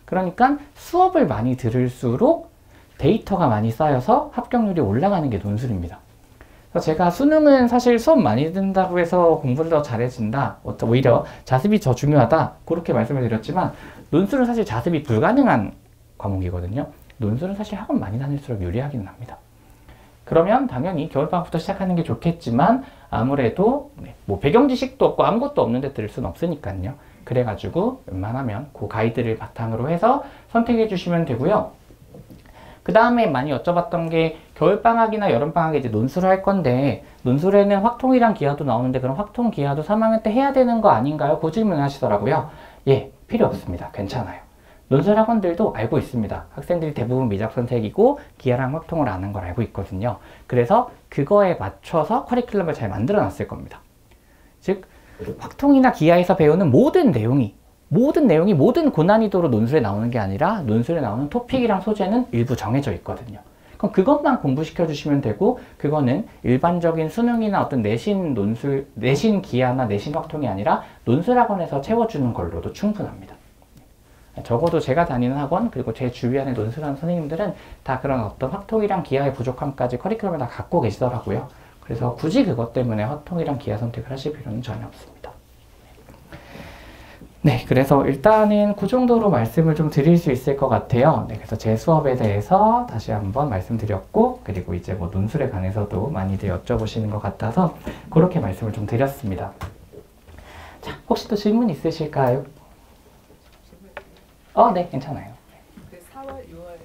그러니까 수업을 많이 들을수록 데이터가 많이 쌓여서 합격률이 올라가는 게 논술입니다. 그래서 제가 수능은 사실 수업 많이 듣는다고 해서 공부를 더 잘해진다. 오히려 자습이 더 중요하다. 그렇게 말씀을 드렸지만 논술은 사실 자습이 불가능한 과목이거든요. 논술은 사실 학원 많이 다닐수록 유리하기는 합니다. 그러면 당연히 겨울방학부터 시작하는 게 좋겠지만 아무래도 뭐 배경 지식도 없고 아무것도 없는데 들을 수는 없으니까요. 그래가지고 웬만하면 그 가이드를 바탕으로 해서 선택해 주시면 되고요. 그 다음에 많이 여쭤봤던 게 겨울방학이나 여름방학에 이제 논술을 할 건데 논술에는 확통이랑 기하도 나오는데 그럼 확통, 기하도 3학년 때 해야 되는 거 아닌가요? 그 질문을 하시더라고요. 예, 필요 없습니다. 괜찮아요. 논술 학원들도 알고 있습니다. 학생들이 대부분 미적 선택이고 기하랑 확통을 아는 걸 알고 있거든요. 그래서 그거에 맞춰서 커리큘럼을 잘 만들어 놨을 겁니다. 즉 확통이나 기하에서 배우는 모든 내용이 모든 고난이도로 논술에 나오는 게 아니라 논술에 나오는 토픽이랑 소재는 일부 정해져 있거든요. 그럼 그것만 공부시켜 주시면 되고 그거는 일반적인 수능이나 어떤 내신 논술, 내신 기하나 내신 확통이 아니라 논술학원에서 채워주는 걸로도 충분합니다. 적어도 제가 다니는 학원 그리고 제 주위안에 논술하는 선생님들은 다 그런 어떤 확통이랑 기하의 부족함까지 커리큘럼을 다 갖고 계시더라고요. 그래서 굳이 그것 때문에 확통이랑 기하 선택을 하실 필요는 전혀 없습니다. 네, 그래서 일단은 그 정도로 말씀을 좀 드릴 수 있을 것 같아요. 네, 그래서 제 수업에 대해서 다시 한번 말씀드렸고, 그리고 이제 뭐 논술에 관해서도 많이들 여쭤보시는 것 같아서 그렇게 말씀을 좀 드렸습니다. 자, 혹시 또 질문 있으실까요? 네, 괜찮아요. 그 4월, 6월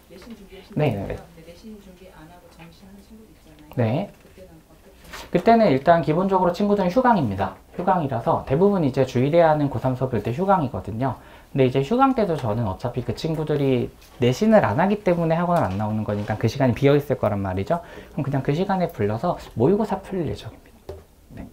내신 준비하시는 네, 거예요? 네. 근데 내신 준비 안 하고 정시하는 친구도 있잖아요. 네. 그때는 어떻게? 그때는 일단 기본적으로 친구들은 휴강입니다. 휴강이라서 대부분 이제 주일에 하는 고3 수업일 때 휴강이거든요. 근데 이제 휴강 때도 저는 어차피 그 친구들이 내신을 안 하기 때문에 학원을 안 나오는 거니까 그 시간이 비어 있을 거란 말이죠. 그럼 그냥 그 시간에 불러서 모의고사 풀 예정입니다. 네.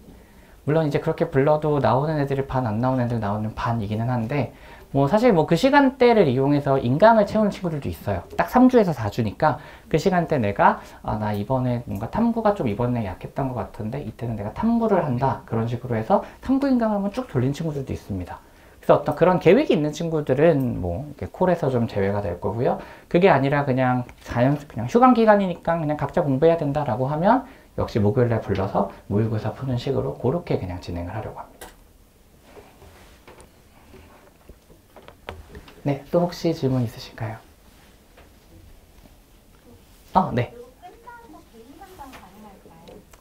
물론 이제 그렇게 불러도 나오는 애들이 반, 안 나오는 애들 나오는 반이기는 한데 뭐 사실 뭐 그 시간대를 이용해서 인강을 채우는 친구들도 있어요. 딱 3주에서 4주니까 그 시간대 내가 나 이번에 뭔가 탐구가 좀 이번에 약했던 것 같은데 이때는 내가 탐구를 한다. 그런 식으로 해서 탐구 인강을 한번 쭉 돌린 친구들도 있습니다. 그래서 어떤 그런 계획이 있는 친구들은 뭐 이렇게 콜에서 좀 제외가 될 거고요. 그게 아니라 그냥 그냥 휴강 기간이니까 그냥 각자 공부해야 된다라고 하면 역시 목요일날 불러서 모의고사 푸는 식으로 그렇게 그냥 진행을 하려고 합니다. 네, 또 혹시 질문 있으실까요? 네. 그리고 끝나고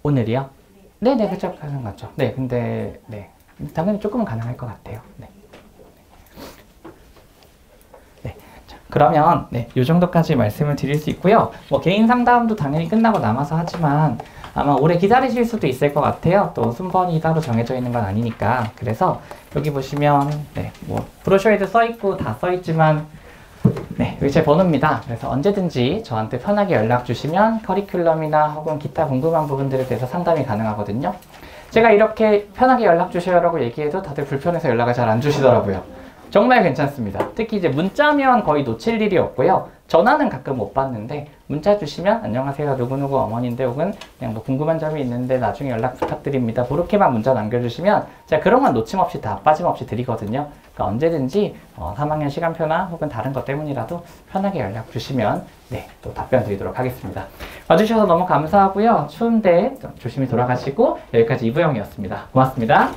오늘이요? 네네, 그쵸, 가능하죠. 네, 근데, 네. 당연히 조금은 가능할 것 같아요. 네. 네. 자, 그러면, 네, 요 정도까지 말씀을 드릴 수 있고요. 뭐, 개인 상담도 당연히 끝나고 남아서 하지만, 아마 오래 기다리실 수도 있을 것 같아요. 또 순번이 따로 정해져 있는 건 아니니까. 그래서, 여기 보시면, 네, 뭐, 브로셔에도 써있고 다 써있지만, 네, 여기 제 번호입니다. 그래서 언제든지 저한테 편하게 연락 주시면 커리큘럼이나 혹은 기타 궁금한 부분들에 대해서 상담이 가능하거든요. 제가 이렇게 편하게 연락 주셔라고 얘기해도 다들 불편해서 연락을 잘 안 주시더라고요. 정말 괜찮습니다. 특히 이제 문자면 거의 놓칠 일이 없고요. 전화는 가끔 못 받는데 문자 주시면 안녕하세요 누구누구 어머니인데 혹은 그냥 뭐 궁금한 점이 있는데 나중에 연락 부탁드립니다. 그렇게만 문자 남겨주시면 제가 그런 건 놓침없이 다 빠짐없이 드리거든요. 그러니까 언제든지 3학년 시간표나 혹은 다른 것 때문이라도 편하게 연락 주시면 네, 또 답변 드리도록 하겠습니다. 와주셔서 너무 감사하고요. 추운데 조심히 돌아가시고 여기까지 이부영이었습니다. 고맙습니다.